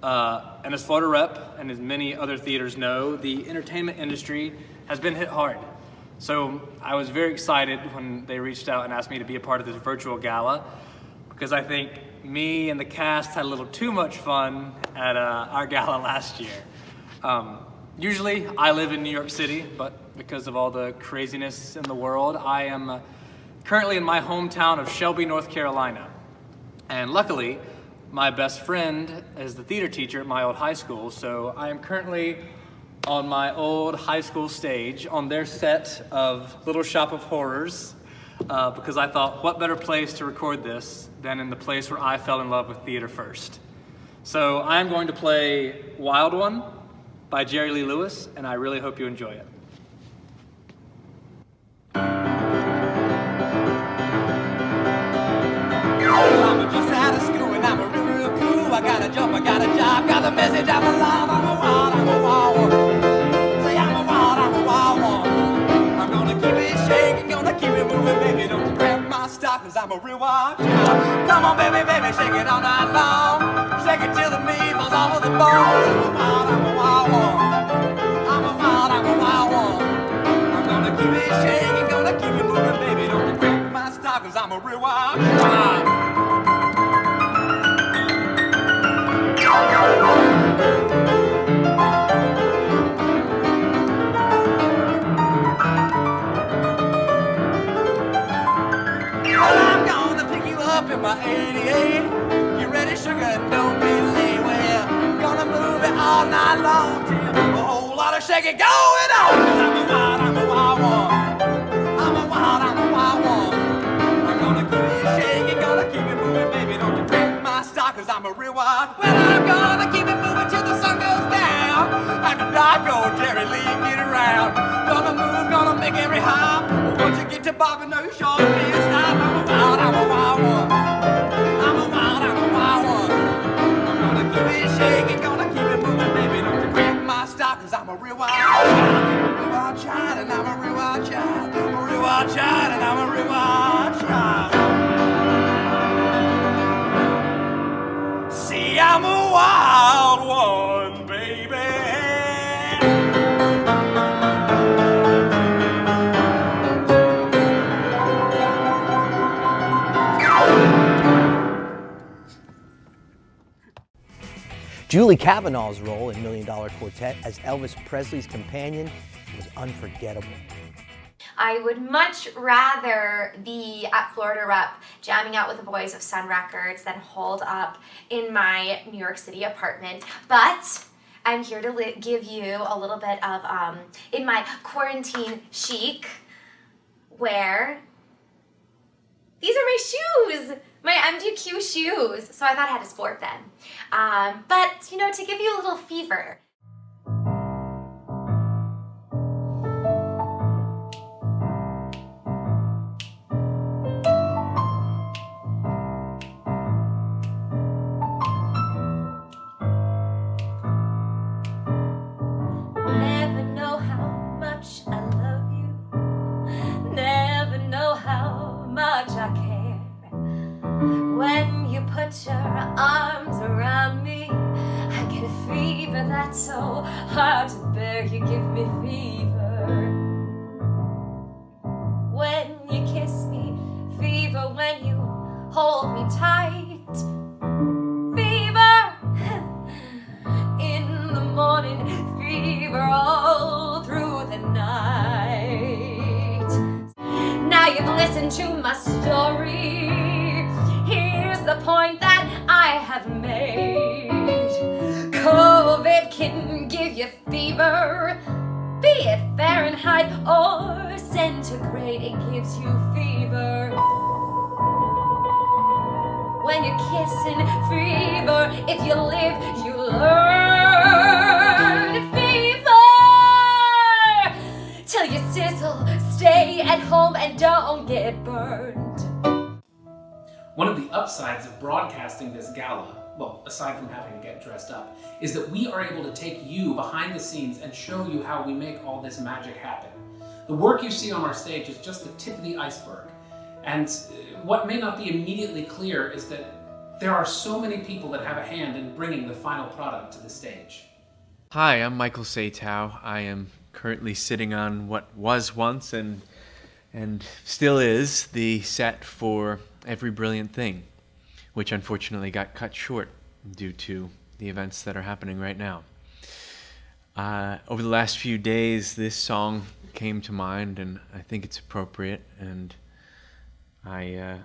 And as Florida Rep, and as many other theaters know, the entertainment industry has been hit hard. So I was very excited when they reached out and asked me to be a part of this virtual gala, because I think me and the cast had a little too much fun at our gala last year. Usually I live in New York City, but because of all the craziness in the world, I am currently in my hometown of Shelby, North Carolina. And luckily, my best friend is the theater teacher at my old high school, so I am currently on my old high school stage on their set of Little Shop of Horrors, because I thought, what better place to record this than in the place where I fell in love with theater first. So I'm going to play Wild One by Jerry Lee Lewis, and I really hope you enjoy it. I'm just out of school and I'm a real cool. I got a job, I got a job, got the message, I'm alive, I'm a wild one. Say I'm a wild one. I'm gonna keep it shaking, gonna keep it moving, baby. Don't you grab my stock, cause I'm a real wild child. Come on, baby, baby, shake it all night long. Shake it till the meat falls off of the bone. I'm a wild one. I'm a wild one. I'm gonna keep it shaking, gonna keep it moving, baby. Don't you grab my stock, cause I'm a real wild child. I'm gonna pick you up in my 88. You ready, sugar? Don't be late. Well, gonna move it all night long till a whole lot of shaking going on. 'Cause I'm a wild one. I'm a wild one. I'm gonna keep it shaking, gonna keep it moving, baby. Don't you break my stock, 'cause I'm a real wild. Well, I'm gonna keep it moving till the sun goes down. After dark, old Jerry Lee, get around. Gonna move, gonna make every hop. Once you get to Bob, no sure be a stop. I'm a wild one. I'm a wild one. I'm gonna keep it shaking, gonna keep it moving, baby. Don't you break my stock, 'cause I'm a real wild child. A real wild child, and I'm a real wild child. A real wild child, and I'm a real wild child. See, I'm a wild one, baby. Julie Kavanaugh's role in $1 Million Quartet as Elvis Presley's companion was unforgettable. I would much rather be at Florida Rep jamming out with the boys of Sun Records than holed up in my New York City apartment. But I'm here to give you a little bit of, in my quarantine chic, where these are my shoes! My MDQ shoes. So I thought I had to sport them. But, you know, to give you a little fever. Never know how much I love you. Never know how much I care. When you put your arms around me, I get a fever that's so hard to bear. You give me fever. When you kiss me, fever. When you hold me tight, fever. In the morning, fever all through the night. Now you've listened to my story. Here's the point that I Fahrenheit or centigrade, it gives you fever. When you're kissing fever, if you live, you learn. Fever till you sizzle. Stay at home and don't get burned. One of the upsides of broadcasting this gala, well, aside from having to get dressed up, is that we are able to take you behind the scenes and show you how we make all this magic happen. The work you see on our stage is just the tip of the iceberg. And what may not be immediately clear is that there are so many people that have a hand in bringing the final product to the stage. Hi, I'm Michael Satow. I am currently sitting on what was once and still is the set for Every Brilliant Thing, which unfortunately got cut short due to the events that are happening right now. Over the last few days, this song came to mind, and I think it's appropriate, and I'd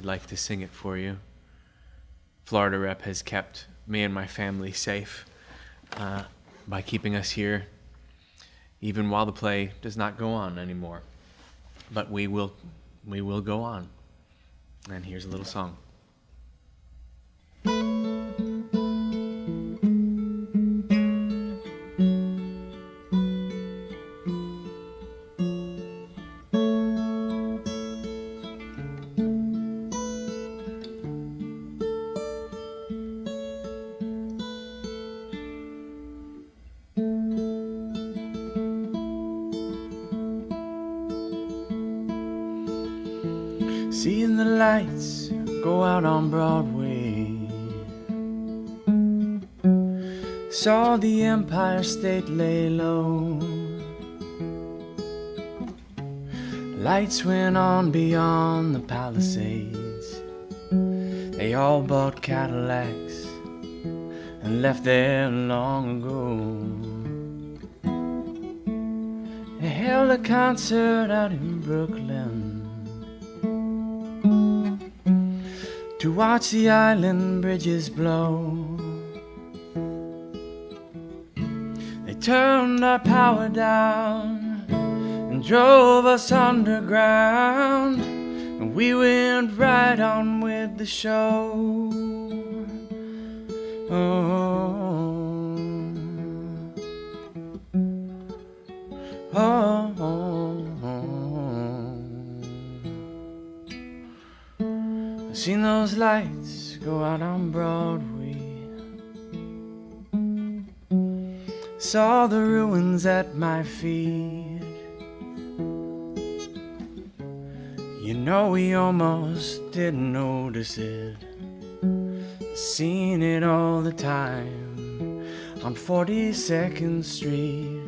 like to sing it for you. Florida Rep has kept me and my family safe by keeping us here, even while the play does not go on anymore. But we will go on. And here's a little song. Seeing the lights go out on Broadway, saw the Empire State lay low. Lights went on beyond the Palisades. They all bought Cadillacs and left there long ago. They held a concert out in Brooklyn to watch the island bridges blow. They turned our power down and drove us underground, and we went right on with the show. Seen those lights go out on Broadway, saw the ruins at my feet. You know we almost didn't notice it, seen it all the time on 42nd Street.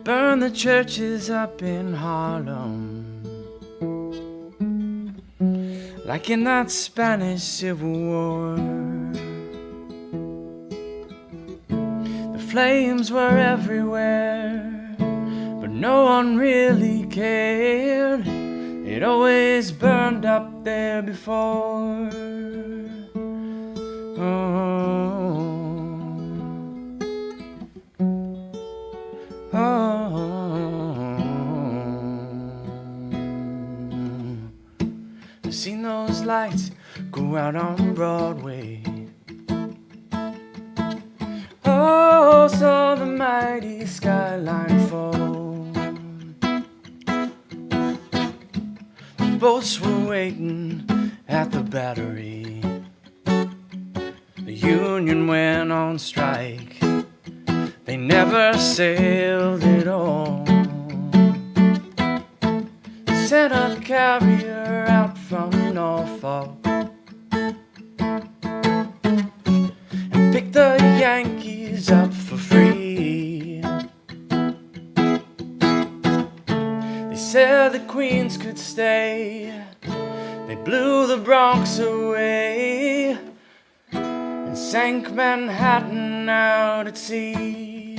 Burn the churches up in Harlem, like in that Spanish Civil War. The flames were everywhere, but no one really cared. It always burned up there before. Seen those lights go out on Broadway. Oh, saw the mighty skyline fall. The boats were waiting at the Battery. The Union went on strike. They never sailed at all. Sent a carrier out from Norfolk and picked the Yankees up for free. They said the Queens could stay. They blew the Bronx away and sank Manhattan out at sea.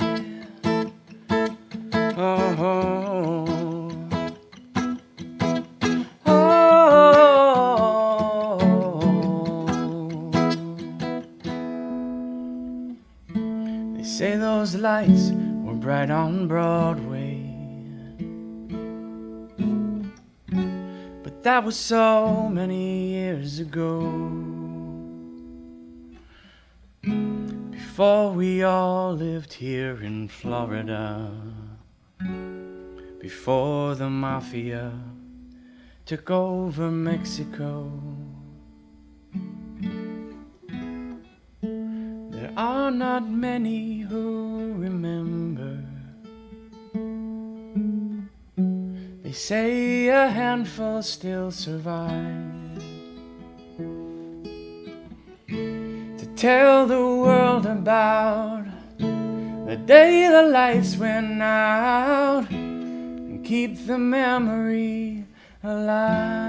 Say those lights were right on Broadway. But that was so many years ago, before we all lived here in Florida, before the mafia took over Mexico. There are not many who remember. They say a handful still survive to tell the world about the day the lights went out and keep the memory alive.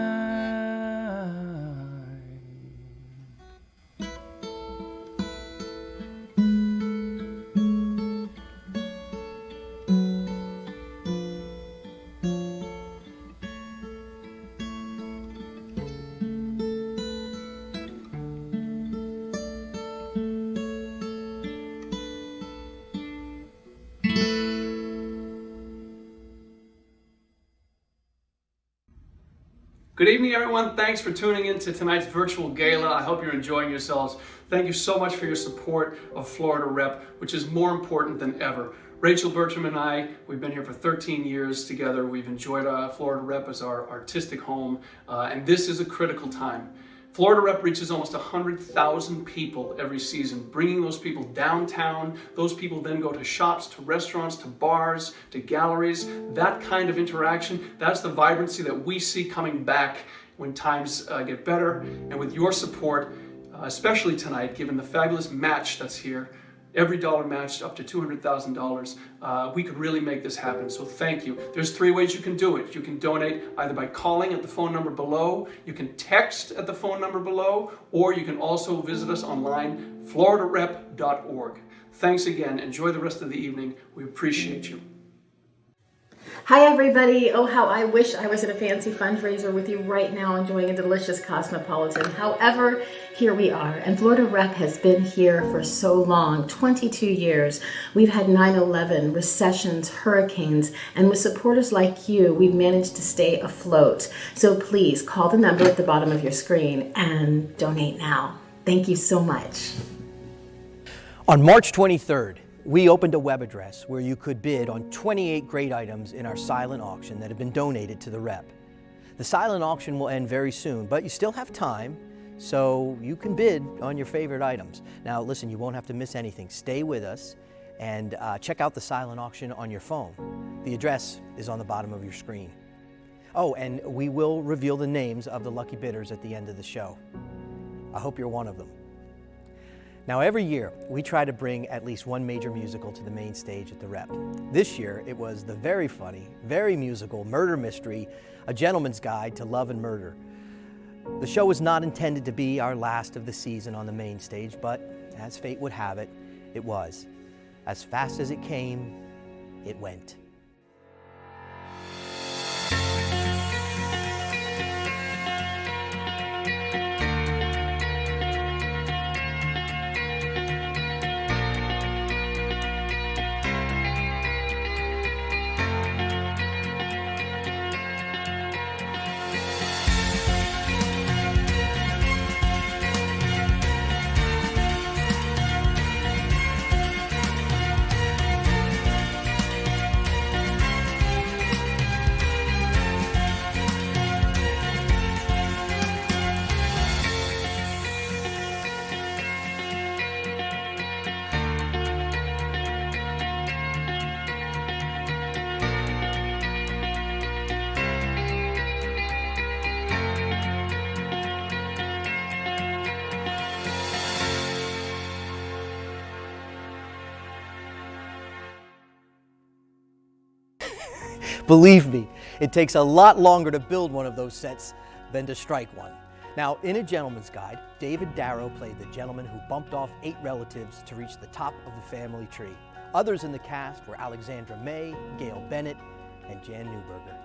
Good evening, everyone. Thanks for tuning in to tonight's virtual gala. I hope you're enjoying yourselves. Thank you so much for your support of Florida Rep, which is more important than ever. Rachel Bertram and I, we've been here for 13 years together. We've enjoyed Florida Rep as our artistic home, and this is a critical time. Florida Rep reaches almost 100,000 people every season, bringing those people downtown. Those people then go to shops, to restaurants, to bars, to galleries. That kind of interaction, that's the vibrancy that we see coming back when times get better. And with your support, especially tonight, given the fabulous match that's here, every dollar matched up to $200,000, we could really make this happen, so thank you. There's 3 ways you can do it. You can donate either by calling at the phone number below, you can text at the phone number below, or you can also visit us online, floridarep.org. Thanks again. Enjoy the rest of the evening. We appreciate you. Hi everybody. Oh, how I wish I was at a fancy fundraiser with you right now enjoying a delicious Cosmopolitan. However, here we are, and Florida Rep has been here for so long, 22 years. We've had 9/11, recessions, hurricanes, and with supporters like you, we've managed to stay afloat. So please call the number at the bottom of your screen and donate now. Thank you so much. On March 23rd, we opened a web address where you could bid on 28 great items in our silent auction that have been donated to the Rep. The silent auction will end very soon, but you still have time, so you can bid on your favorite items. Now listen, you won't have to miss anything. Stay with us and check out the silent auction on your phone. The address is on the bottom of your screen. Oh, and we will reveal the names of the lucky bidders at the end of the show. I hope you're one of them. Now, every year, we try to bring at least one major musical to the main stage at the Rep. This year, it was the very funny, very musical murder mystery, A Gentleman's Guide to Love and Murder. The show was not intended to be our last of the season on the main stage, but as fate would have it, it was. As fast as it came, it went. Believe me, it takes a lot longer to build one of those sets than to strike one. Now, in A Gentleman's Guide, David Darrow played the gentleman who bumped off 8 relatives to reach the top of the family tree. Others in the cast were Alexandra May, Gail Bennett, and Jan Newberger.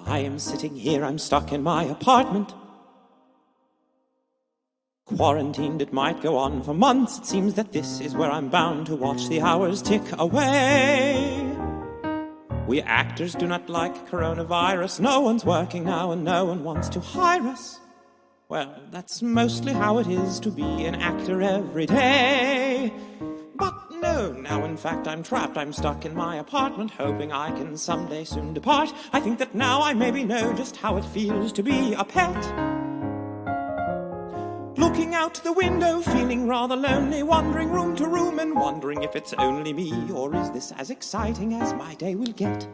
I am sitting here, I'm stuck in my apartment. Quarantined, it might go on for months. It seems that this is where I'm bound to watch the hours tick away. We actors do not like coronavirus. No one's working now and no one wants to hire us. Well, that's mostly how it is to be an actor every day. But no, now in fact I'm trapped. I'm stuck in my apartment, hoping I can someday soon depart. I think that now I maybe know just how it feels to be a pet. Looking out the window, feeling rather lonely, wandering room to room and wondering if it's only me, or is this as exciting as my day will get?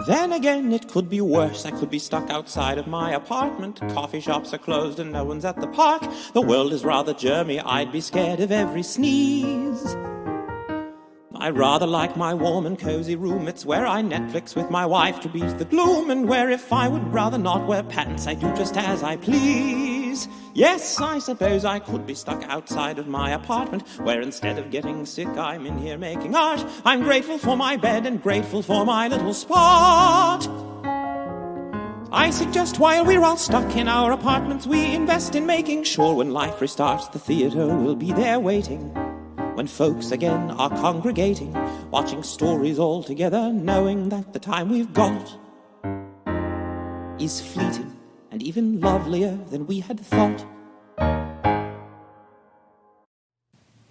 Then again, it could be worse. I could be stuck outside of my apartment. Coffee shops are closed and no one's at the park. The world is rather germy, I'd be scared of every sneeze. I rather like my warm and cozy room. It's where I Netflix with my wife to beat the gloom, and where if I would rather not wear pants, I do just as I please. Yes, I suppose I could be stuck outside of my apartment, where instead of getting sick, I'm in here making art. I'm grateful for my bed and grateful for my little spot. I suggest while we're all stuck in our apartments, we invest in making sure when life restarts, the theatre will be there waiting. When folks again are congregating, watching stories all together, knowing that the time we've got is fleeting and even lovelier than we had thought.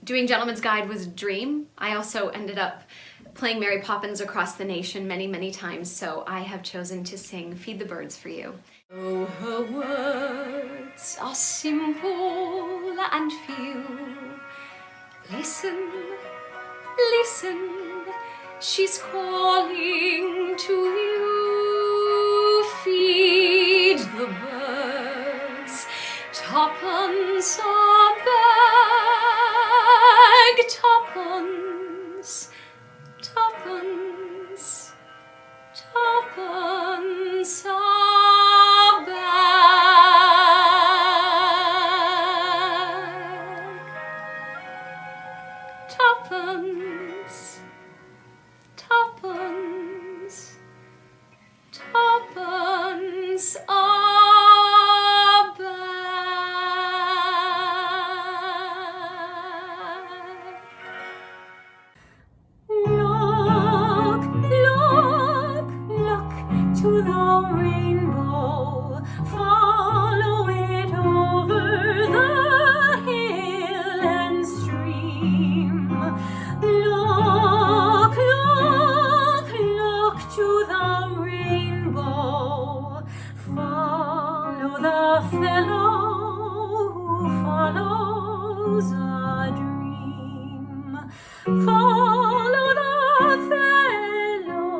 Doing Gentleman's Guide was a dream. I also ended up playing Mary Poppins across the nation many, many times, so I have chosen to sing Feed the Birds for you. Oh, her words are simple and few. Listen, listen, she's calling to you. Feed the birds, tuppence a bag, tuppence, tuppence, tuppence a bag. Tuppence, tuppence, tuppence a bag. Look, look, look to the rainbow. Follow it over the hill and stream. Look, look, look to the rainbow. Follow the fellow who follows a dream. Follow the fellow,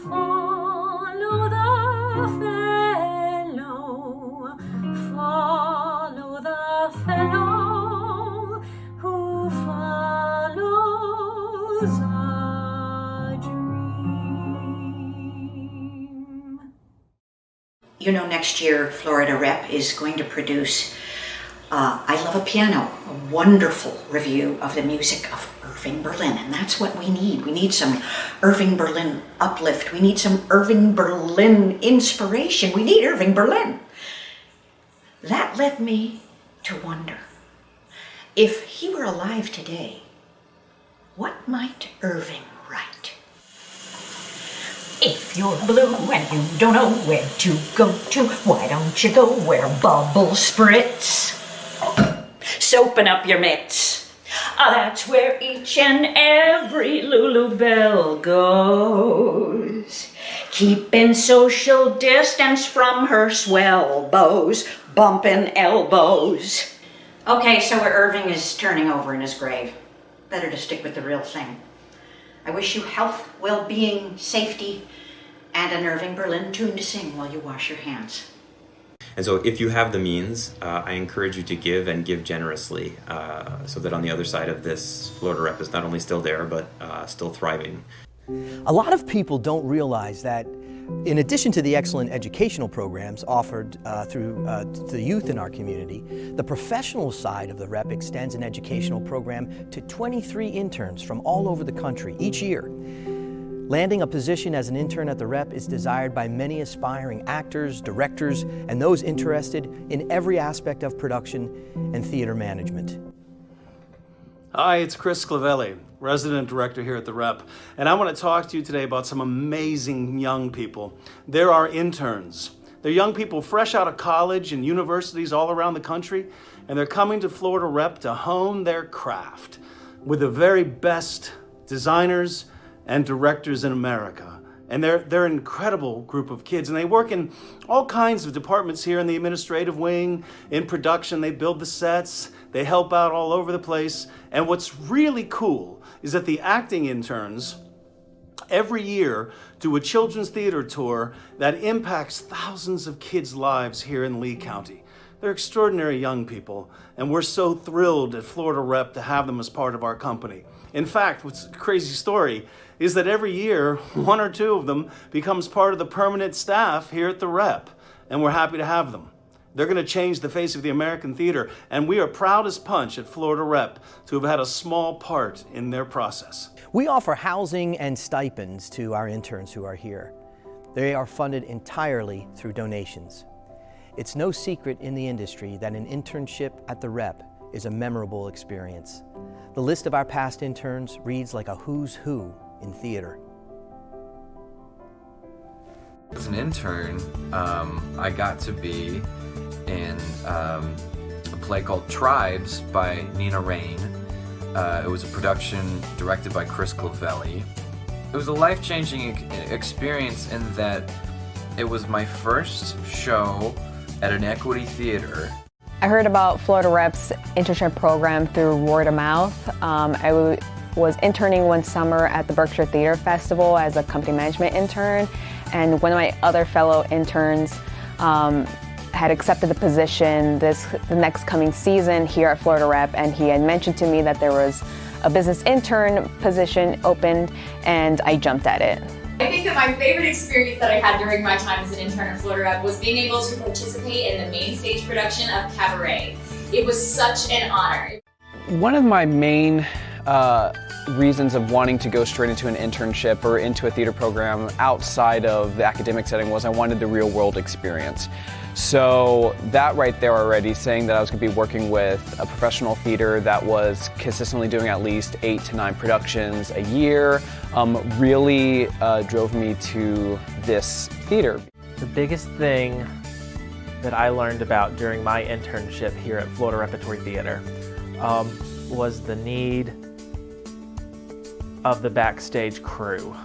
follow the fellow, follow the fellow who follows a dream. You know, next year, Florida Rep is going to produce I Love a Piano, a wonderful review of the music of Irving Berlin, and that's what we need. We need some Irving Berlin uplift. We need some Irving Berlin inspiration. We need Irving Berlin. That led me to wonder, if he were alive today, what might Irving write? If you're blue and you don't know where to go to, why don't you go where bubbles spritz? Soaping up your mitts. That's where each and every Lulu Belle goes. Keeping social distance from her swell bows, bumping elbows. Okay, so Irving is turning over in his grave. Better to stick with the real thing. I wish you health, well-being, safety, and an Irving Berlin tune to sing while you wash your hands. And so if you have the means, I encourage you to give and give generously so that on the other side of this, Florida Rep is not only still there, but still thriving. A lot of people don't realize that in addition to the excellent educational programs offered through the youth in our community, the professional side of the Rep extends an educational program to 23 interns from all over the country each year. Landing a position as an intern at the Rep is desired by many aspiring actors, directors, and those interested in every aspect of production and theater management. Hi, it's Chris Clavelli, resident director here at the Rep, and I want to talk to you today about some amazing young people. They're our interns. They're young people fresh out of college and universities all around the country, and they're coming to Florida Rep to hone their craft with the very best designers and directors in America. And they're an incredible group of kids, and they work in all kinds of departments here in the administrative wing, in production. They build the sets, they help out all over the place. And what's really cool is that the acting interns every year do a children's theater tour that impacts thousands of kids' lives here in Lee County. They're extraordinary young people, and we're so thrilled at Florida Rep to have them as part of our company. In fact, what's a crazy story is that every year, one or two of them becomes part of the permanent staff here at the Rep, and we're happy to have them. They're going to change the face of the American theater, and we are proud as punch at Florida Rep to have had a small part in their process. We offer housing and stipends to our interns who are here. They are funded entirely through donations. It's no secret in the industry that an internship at the Rep is a memorable experience. The list of our past interns reads like a who's who in theater. As an intern, I got to be in a play called Tribes by Nina Rain. It was a production directed by Chris Clavelli. It was a life-changing experience in that it was my first show at an equity theater. I heard about Florida Rep's internship program through word of mouth. I was interning one summer at the Berkshire Theater Festival as a company management intern, and one of my other fellow interns had accepted the position the next coming season here at Florida Rep, and he had mentioned to me that there was a business intern position opened, and I jumped at it. I think that my favorite experience that I had during my time as an intern at Florida Rep was being able to participate in the main stage production of Cabaret. It was such an honor. One of my main reasons of wanting to go straight into an internship or into a theater program outside of the academic setting was I wanted the real world experience. So that right there already, saying that I was going to be working with a professional theater that was consistently doing at least 8 to 9 productions a year, really drove me to this theater. The biggest thing that I learned about during my internship here at Florida Repertory Theatre was the need of the backstage crew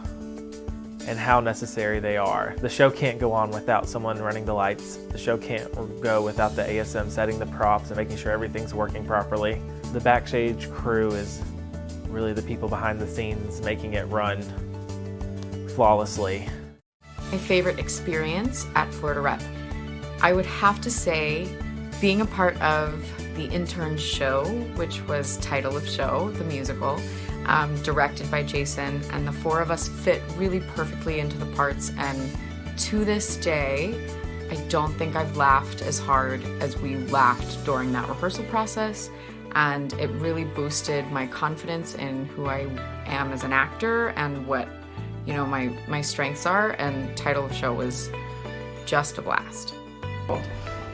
and how necessary they are. The show can't go on without someone running the lights. The show can't go without the ASM setting the props and making sure everything's working properly. The backstage crew is really the people behind the scenes making it run flawlessly. My favorite experience at Florida Rep, I would have to say being a part of the intern show, which was Title of Show, the musical, directed by Jason, and the 4 of us fit really perfectly into the parts, and to this day I don't think I've laughed as hard as we laughed during that rehearsal process, and it really boosted my confidence in who I am as an actor and what, you know, my strengths are, and Title of Show was just a blast.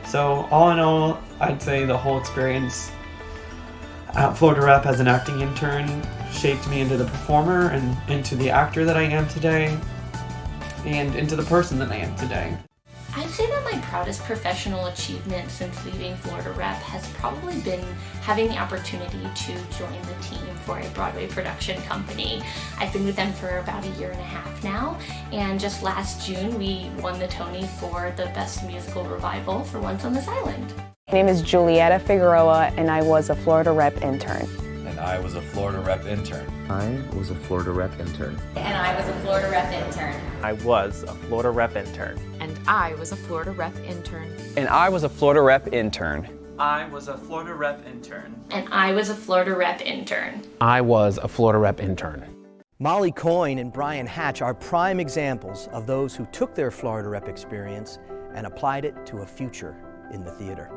So all in all, I'd say the whole experience at Florida Rep as an acting intern shaped me into the performer and into the actor that I am today and into the person that I am today. I'd say that my proudest professional achievement since leaving Florida Rep has probably been having the opportunity to join the team for a Broadway production company. I've been with them for about 1.5 years now, and just last June we won the Tony for the Best Musical Revival for Once on This Island. My name is Julieta Figueroa, and I was a Florida Rep intern. And I was a Florida Rep intern. I was a Florida Rep intern. And I was a Florida Rep intern. I was a Florida Rep intern. And I was a Florida Rep intern. And I was a Florida Rep intern. I was a Florida Rep intern. And I was a Florida Rep intern. I was a Florida Rep intern. Molly Coyne and Brian Hatch are prime examples of those who took their Florida Rep experience and applied it to a future in the theater.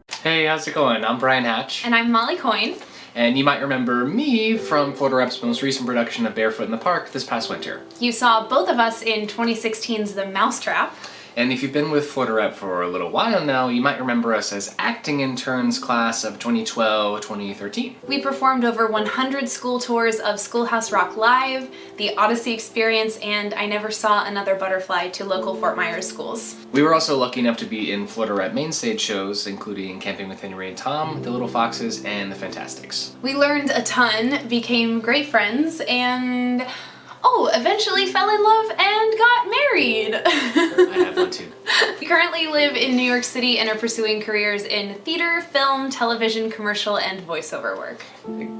Hey, how's it going? I'm Brian Hatch. And I'm Molly Coyne. And you might remember me from Florida Rep's most recent production of Barefoot in the Park this past winter. You saw both of us in 2016's The Mousetrap. And if you've been with Florida Rep for a little while now, you might remember us as acting interns class of 2012-2013. We performed over 100 school tours of Schoolhouse Rock Live, The Odyssey Experience, and I Never Saw Another Butterfly to local Fort Myers schools. We were also lucky enough to be in Florida Rep main stage shows, including Camping with Henry and Tom, The Little Foxes, and The Fantastics. We learned a ton, became great friends, and eventually fell in love and got married. I have one too. We currently live in New York City and are pursuing careers in theater, film, television, commercial, and voiceover work.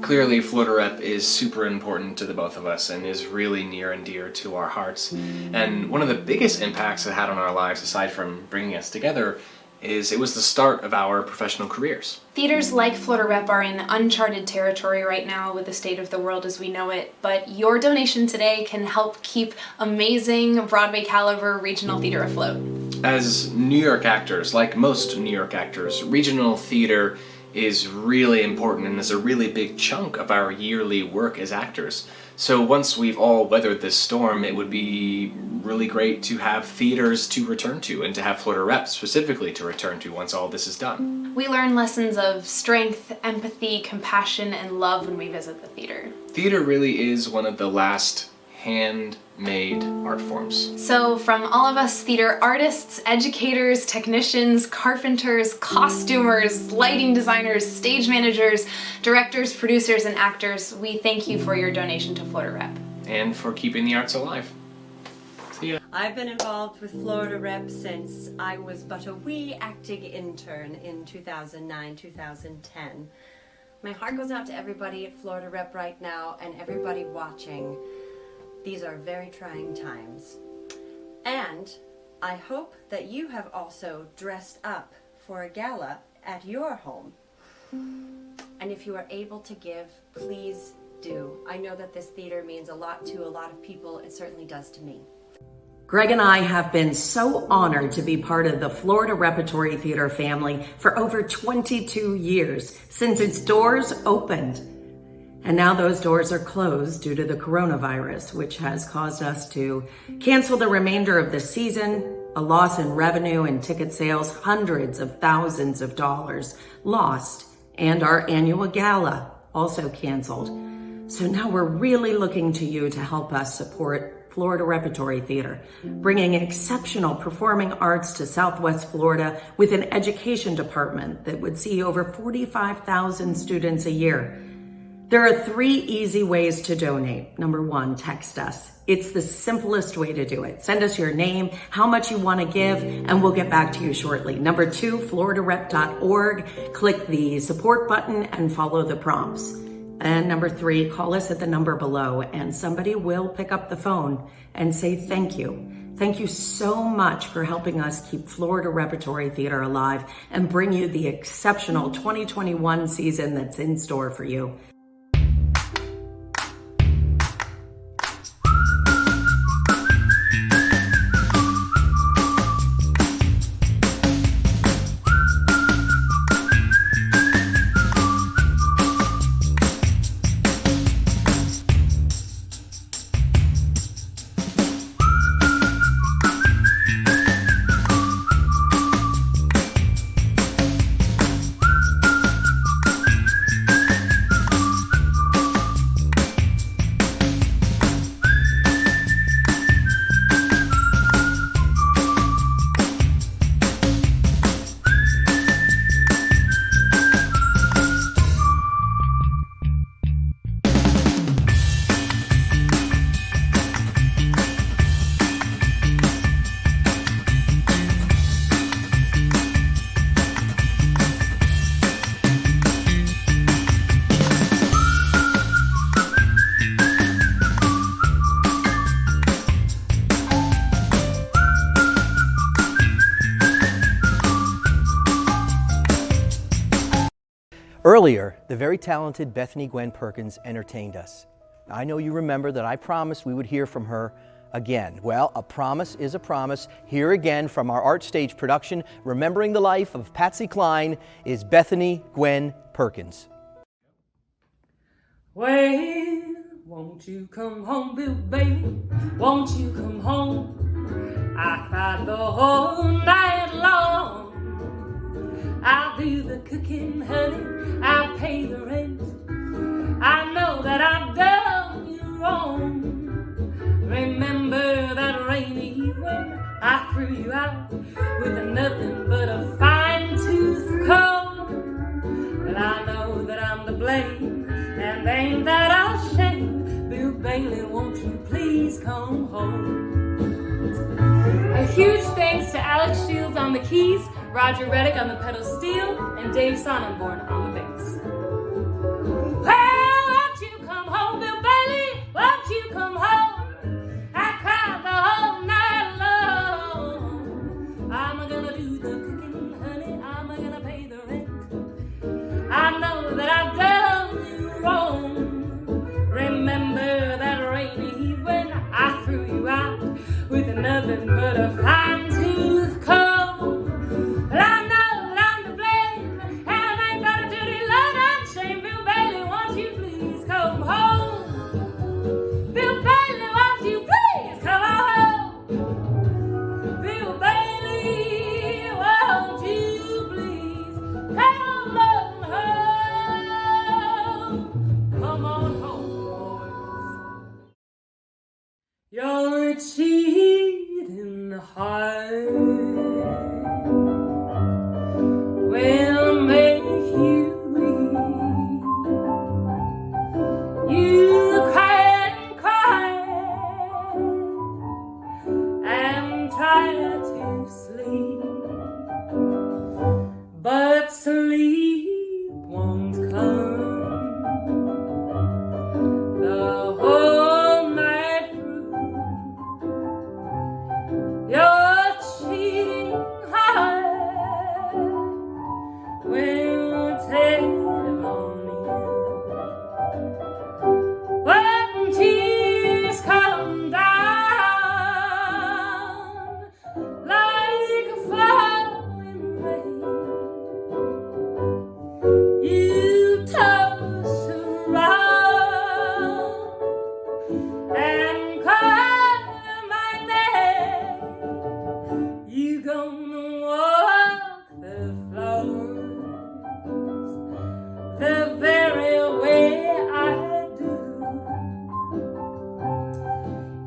Clearly, Florida Rep is super important to the both of us and is really near and dear to our hearts. And one of the biggest impacts it had on our lives, aside from bringing us together, is it was the start of our professional careers. Theaters like Florida Rep are in uncharted territory right now with the state of the world as we know it, but your donation today can help keep amazing Broadway caliber regional theater afloat. As New York actors, like most New York actors, regional theater is really important and is a really big chunk of our yearly work as actors. So once we've all weathered this storm, it would be really great to have theaters to return to and to have Florida Rep specifically to return to once all this is done. We learn lessons of strength, empathy, compassion, and love when we visit the theater. Theater really is one of the last handmade art forms. So from all of us theater artists, educators, technicians, carpenters, costumers, lighting designers, stage managers, directors, producers, and actors, we thank you for your donation to Florida Rep. And for keeping the arts alive. See ya. I've been involved with Florida Rep since I was but a wee acting intern in 2009-2010. My heart goes out to everybody at Florida Rep right now and everybody watching. These are very trying times. And I hope that you have also dressed up for a gala at your home. And if you are able to give, please do. I know that this theater means a lot to a lot of people. It certainly does to me. Greg and I have been so honored to be part of the Florida Repertory Theatre family for over 22 years, since its doors opened. And now those doors are closed due to the coronavirus, which has caused us to cancel the remainder of the season, a loss in revenue and ticket sales, hundreds of thousands of dollars lost, and our annual gala also canceled. So now we're really looking to you to help us support Florida Repertory Theatre, bringing exceptional performing arts to Southwest Florida with an education department that would see over 45,000 students a year. There are 3 easy ways to donate. Number 1, text us. It's the simplest way to do it. Send us your name, how much you want to give, and we'll get back to you shortly. Number 2, floridarep.org. Click the support button and follow the prompts. And number 3, call us at the number below and somebody will pick up the phone and say thank you. Thank you so much for helping us keep Florida Repertory Theatre alive and bring you the exceptional 2021 season that's in store for you. Earlier, the very talented Bethany Gwen Perkins entertained us. I know you remember that I promised we would hear from her again? Well, a promise is a promise. Here again from our art stage production, remembering the life of Patsy Cline, is Bethany Gwen Perkins. Well, won't you come home, Bill Bailey? Won't you come home? I cried the whole night long. I'll do the cooking, honey, I'll pay the rent. I know that I've done you wrong. Remember that rainy evening I threw you out with nothing but a fine-tooth comb. But I know that I'm to blame, and ain't that a shame? Bill Bailey, won't you please come home? A huge thanks to Alex Shields on the keys, Roger Reddick on the pedal steel, and Dave Sonnenborn on the bass. Well, won't you come home, Bill Bailey? Won't you come home? I cried the whole night long. I'm gonna do the cooking, honey, I'm gonna pay the rent. I know that I've done you wrong. Remember that rainy evening I threw you out with nothing but a fine-tooth comb. But I know that I'm to blame, and I ain't got a dirty love and shame. Bill Bailey, won't you please come home? Bill Bailey, won't you please come home? Bill Bailey, won't you please come on home? Come on home, boys. Your cheating heart will make you weep. You cry and cry and try to sleep, but sleep won't come the whole night through. Your cheating heart will tell on you when tears come down like falling rain. You toss around and call my name. You gonna walk the floors the very way I do.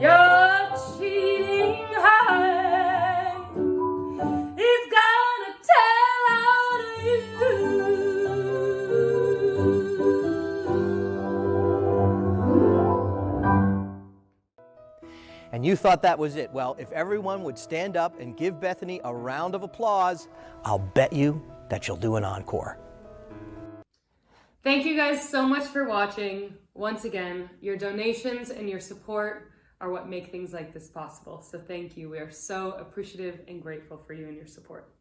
Your cheating heart is gonna tell on you. And you thought that was it. Well, if everyone would stand up and give Bethany a round of applause, I'll bet you that you'll do an encore. Thank you guys so much for watching. Once again, your donations and your support are what make things like this possible. So thank you. We are so appreciative and grateful for you and your support.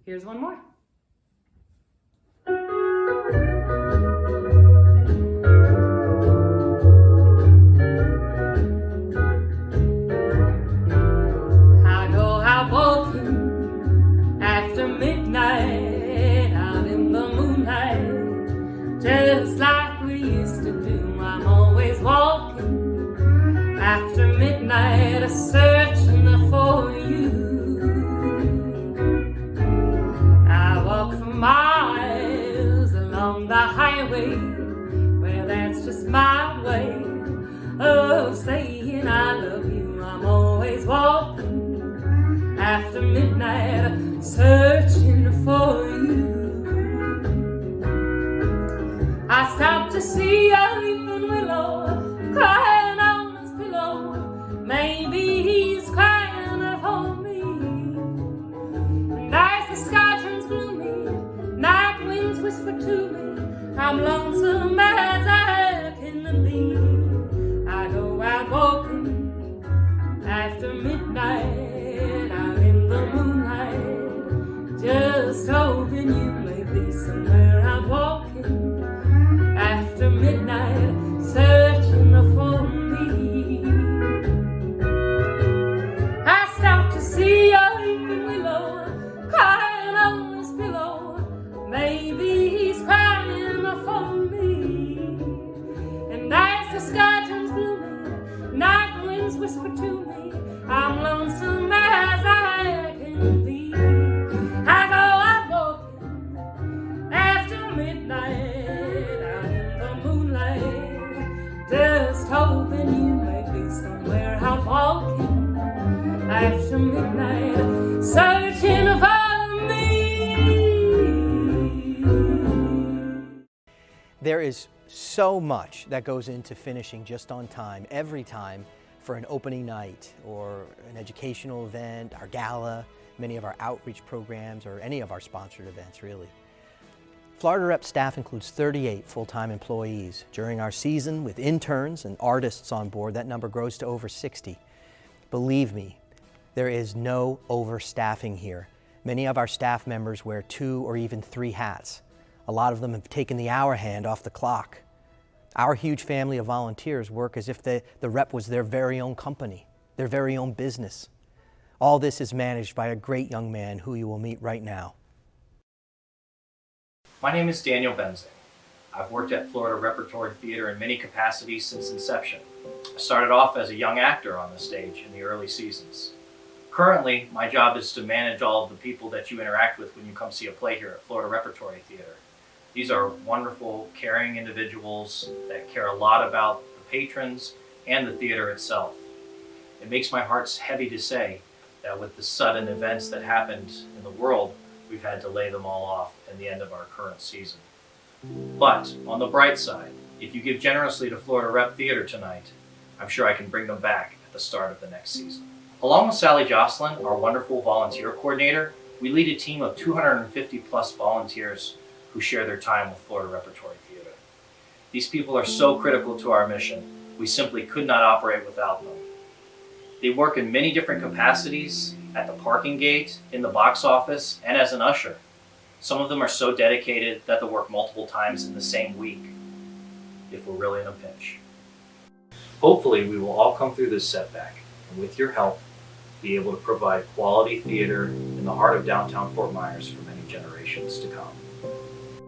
Here's one more. I go out walking after midnight, out in the moonlight, just like we used to do. I'm always walking after midnight, searching for you. I walk for miles along the highway, where that's just my way of saying I love you. I'm always walking after midnight, searching for you. I stopped to see a weeping willow crying on his pillow. Maybe he's crying for me. And as the sky turns gloomy, night winds whisper to me, I'm lonesome as I can be. I go out walking after midnight, out in the moonlight, just hoping you may be somewhere out walking after midnight, searching for me. lonesome as I can be. I go out walking after midnight, out in the moonlight, just hoping you may be somewhere out walking after midnight, searching for me. There is so much that goes into finishing just on time every time for an opening night or an educational event, our gala, many of our outreach programs, or any of our sponsored events, really. Florida Rep staff includes 38 full-time employees. During our season, with interns and artists on board, that number grows to over 60. Believe me, there is no overstaffing here. Many of our staff members wear 2 or even 3 hats. A lot of them have taken the hour hand off the clock. Our huge family of volunteers work as if the Rep was their very own company, their very own business. All this is managed by a great young man who you will meet right now. My name is Daniel Benzing. I've worked at Florida Repertory Theatre in many capacities since inception. I started off as a young actor on the stage in the early seasons. Currently, my job is to manage all of the people that you interact with when you come see a play here at Florida Repertory Theatre. These are wonderful, caring individuals that care a lot about the patrons and the theater itself. It makes my heart heavy to say that with the sudden events that happened in the world, we've had to lay them all off in the end of our current season. But on the bright side, if you give generously to Florida Rep Theatre tonight, I'm sure I can bring them back at the start of the next season. Along with Sally Jocelyn, our wonderful volunteer coordinator, we lead a team of 250 plus volunteers who share their time with Florida Repertory Theatre. These people are so critical to our mission, we simply could not operate without them. They work in many different capacities, at the parking gate, in the box office, and as an usher. Some of them are so dedicated that they'll work multiple times in the same week, if we're really in a pinch. Hopefully, we will all come through this setback, and with your help, be able to provide quality theater in the heart of downtown Fort Myers for many generations to come.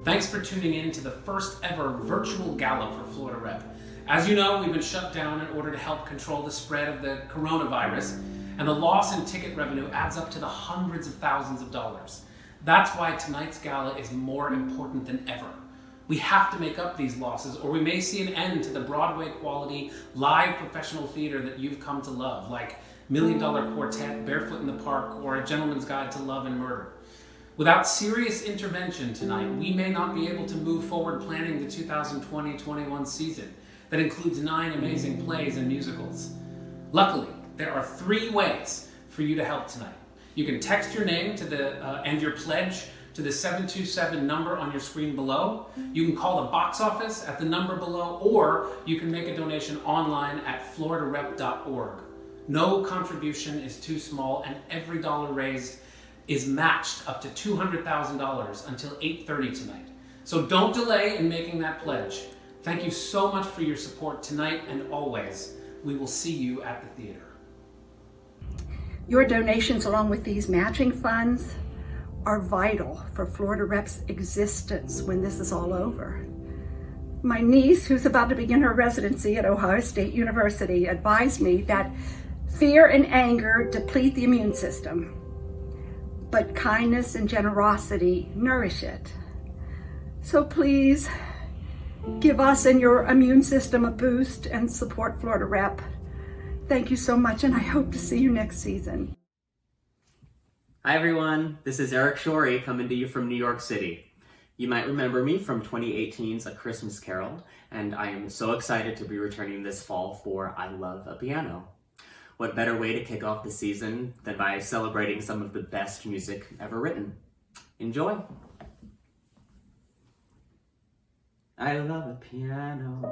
Thanks for tuning in to the first ever virtual gala for Florida Rep. As you know, we've been shut down in order to help control the spread of the coronavirus, and the loss in ticket revenue adds up to the hundreds of thousands of dollars. That's why tonight's gala is more important than ever. We have to make up these losses, or we may see an end to the Broadway quality live professional theater that you've come to love, like $1 Million Quartet, Barefoot in the Park, or A Gentleman's Guide to Love and Murder. Without serious intervention tonight, we may not be able to move forward planning the 2020-21 season that includes 9 amazing plays and musicals. Luckily, there are 3 ways for you to help tonight. You can text your name to and your pledge to the 727 number on your screen below. You can call the box office at the number below, or you can make a donation online at floridarep.org. No contribution is too small, and every dollar raised is matched up to $200,000 until 8:30 tonight. So don't delay in making that pledge. Thank you so much for your support tonight and always. We will see you at the theater. Your donations, along with these matching funds, are vital for Florida Rep's existence when this is all over. My niece, who's about to begin her residency at Ohio State University, advised me that fear and anger deplete the immune system, but kindness and generosity nourish it. So please, give us and your immune system a boost and support Florida Rep. Thank you so much, and I hope to see you next season. Hi everyone, this is Eric Shorey coming to you from New York City. You might remember me from 2018's A Christmas Carol, and I am so excited to be returning this fall for I Love a Piano. What better way to kick off the season than by celebrating some of the best music ever written? Enjoy! I love a piano,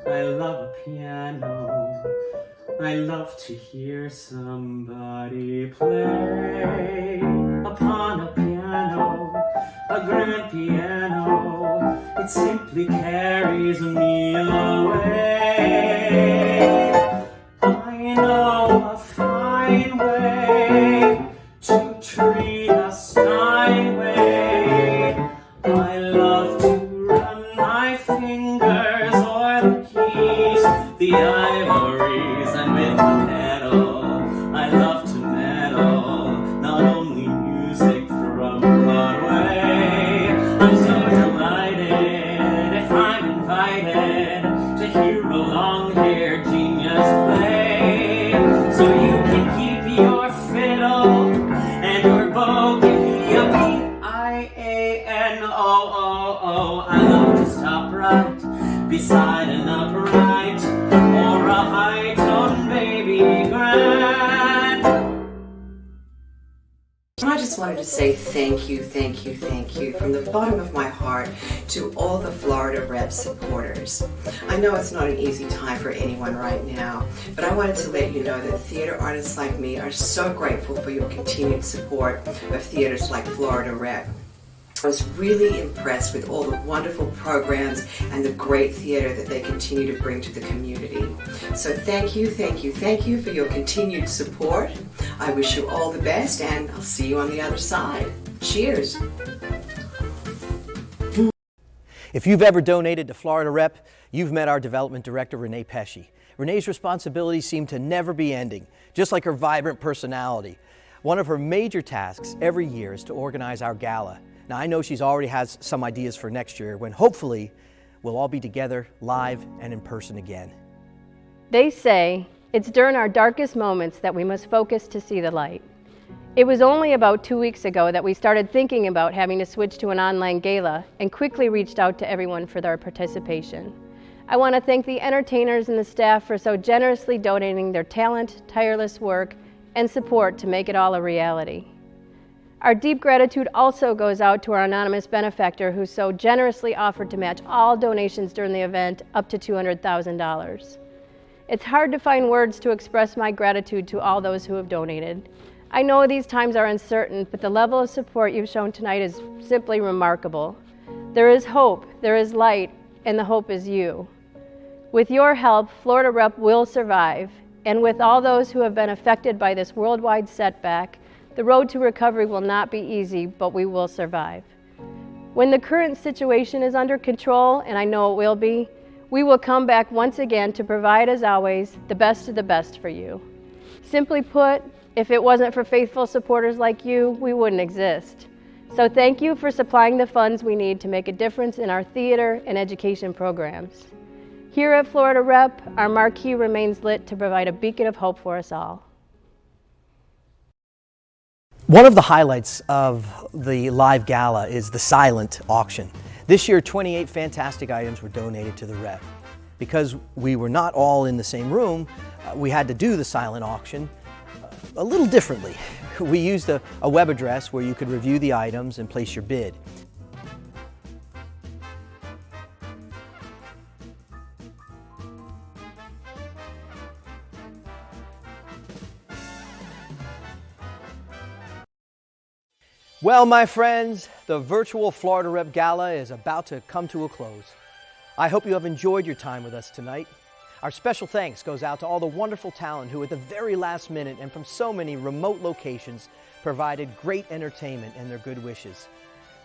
I love a piano, I love to hear somebody play upon a piano, a grand piano, it simply carries me away. I know a fine way to treat a Steinway. I love to run my fingers o'er the keys, the ivories, and with the pedal, I beside an upright or a high-tone baby grand. I just wanted to say thank you from the bottom of my heart to all the Florida Rep supporters. I know it's not an easy time for anyone right now, but I wanted to let you know that theater artists like me are so grateful for your continued support of theaters like Florida Rep. I was really impressed with all the wonderful programs and the great theater that they continue to bring to the community. So thank you for your continued support. I wish you all the best, and I'll see you on the other side. Cheers. If you've ever donated to Florida Rep, you've met our development director, Renee Pesci. Renee's responsibilities seem to never be ending, just like her vibrant personality. One of her major tasks every year is to organize our gala. Now, I know she's already has some ideas for next year when hopefully we'll all be together live and in person again. They say it's during our darkest moments that we must focus to see the light. It was only about 2 weeks ago that we started thinking about having to switch to an online gala and quickly reached out to everyone for their participation. I want to thank the entertainers and the staff for so generously donating their talent, tireless work, and support to make it all a reality. Our deep gratitude also goes out to our anonymous benefactor who so generously offered to match all donations during the event up to $200,000. It's hard to find words to express my gratitude to all those who have donated. I know these times are uncertain, but the level of support you've shown tonight is simply remarkable. There is hope, there is light, and the hope is you. With your help, Florida Rep will survive, and with all those who have been affected by this worldwide setback, the road to recovery will not be easy, but we will survive. When the current situation is under control, and I know it will be, we will come back once again to provide, as always, the best of the best for you. Simply put, if it wasn't for faithful supporters like you, we wouldn't exist. So thank you for supplying the funds we need to make a difference in our theater and education programs. Here at Florida Rep, our marquee remains lit to provide a beacon of hope for us all. One of the highlights of the live gala is the silent auction. This year, 28 fantastic items were donated to the Rep. Because we were not all in the same room, we had to do the silent auction a little differently. We used a web address where you could review the items and place your bid. Well, my friends, the virtual Florida Rep Gala is about to come to a close. I hope you have enjoyed your time with us tonight. Our special thanks goes out to all the wonderful talent who at the very last minute and from so many remote locations provided great entertainment and their good wishes.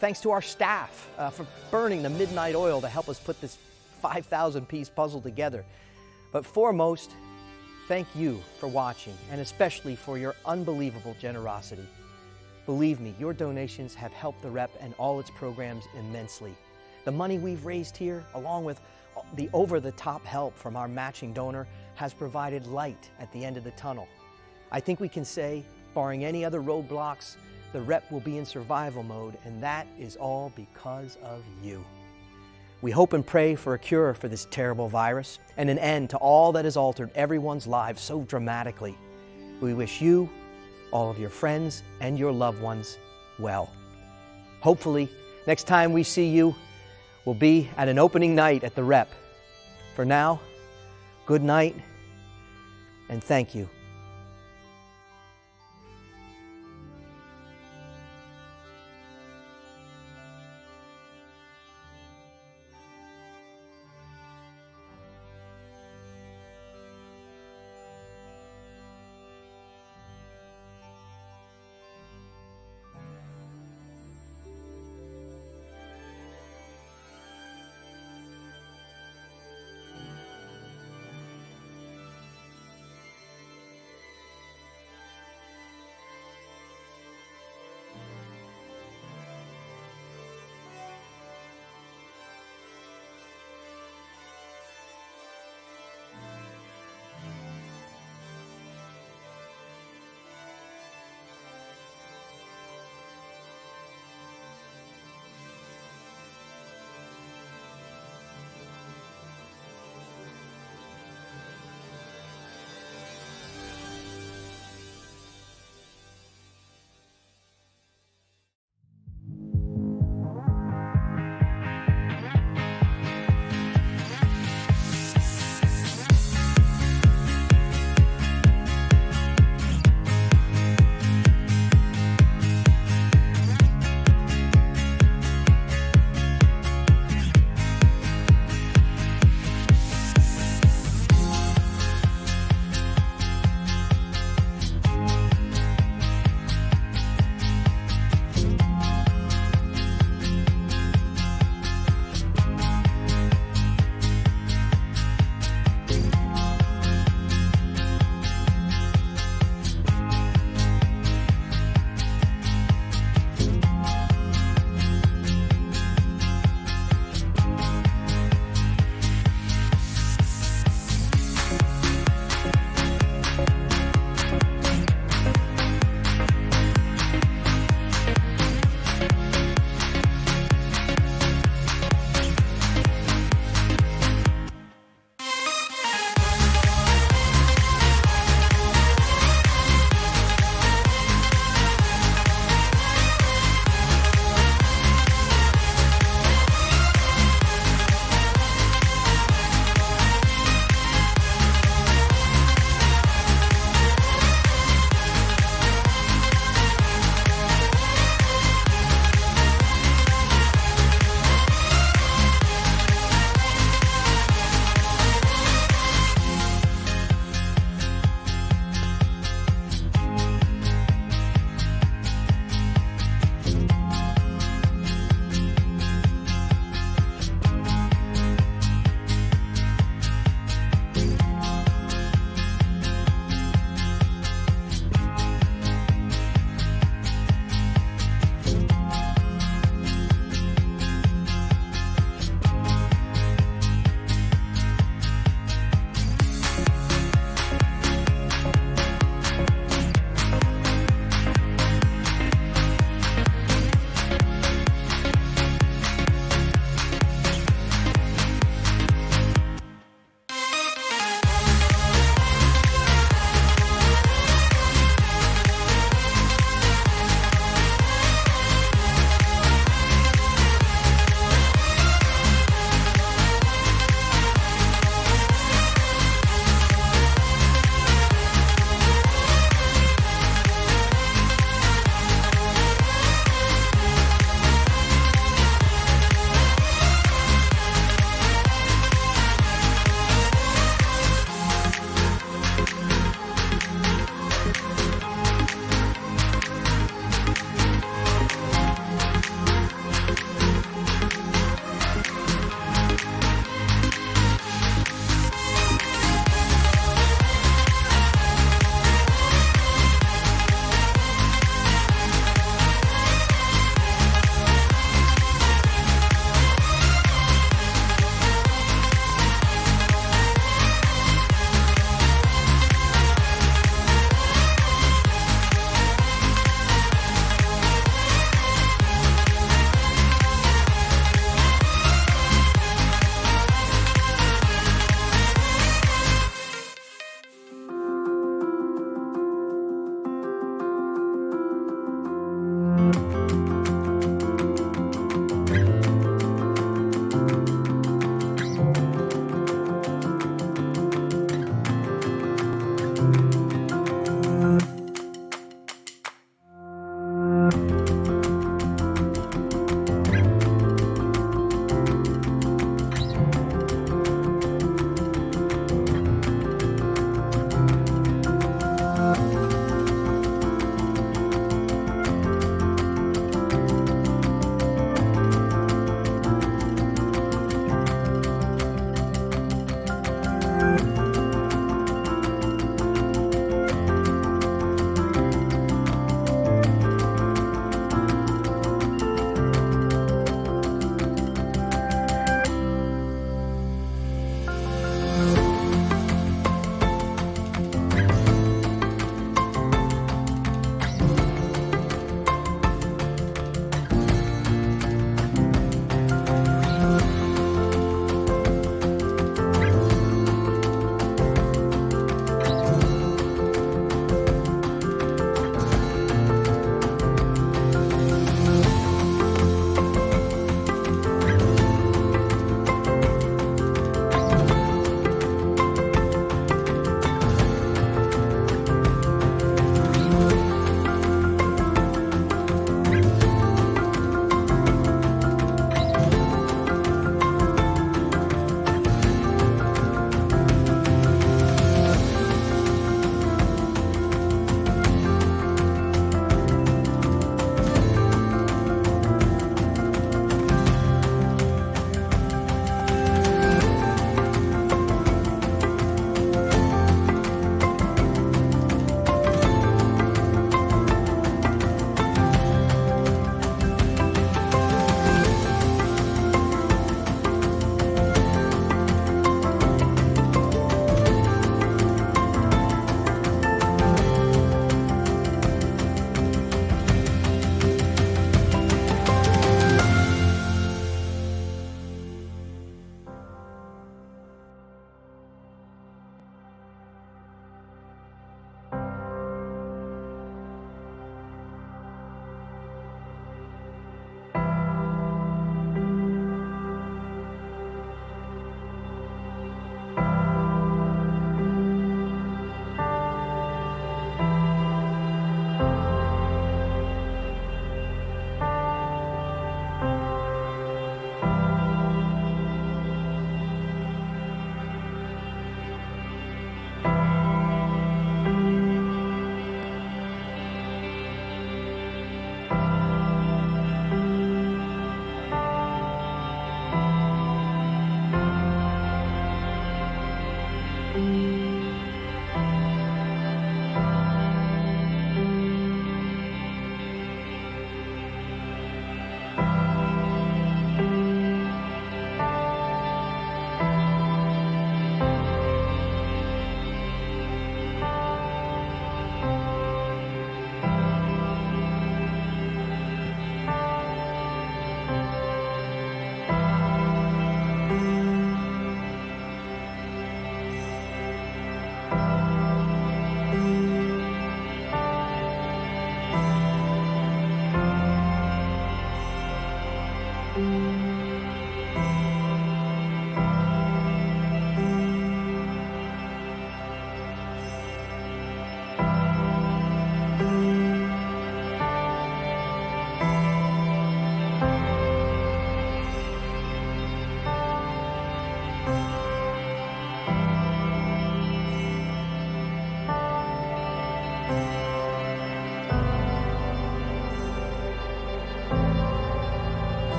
Thanks to our staff for burning the midnight oil to help us put this 5,000-piece puzzle together. But foremost, thank you for watching and especially for your unbelievable generosity. Believe me, your donations have helped the Rep and all its programs immensely. The money we've raised here, along with the over-the-top help from our matching donor, has provided light at the end of the tunnel. I think we can say, barring any other roadblocks, the Rep will be in survival mode, and that is all because of you. We hope and pray for a cure for this terrible virus and an end to all that has altered everyone's lives so dramatically. We wish you, all of your friends and your loved ones well. Hopefully, next time we see you will be at an opening night at the Rep. For now, good night and thank you.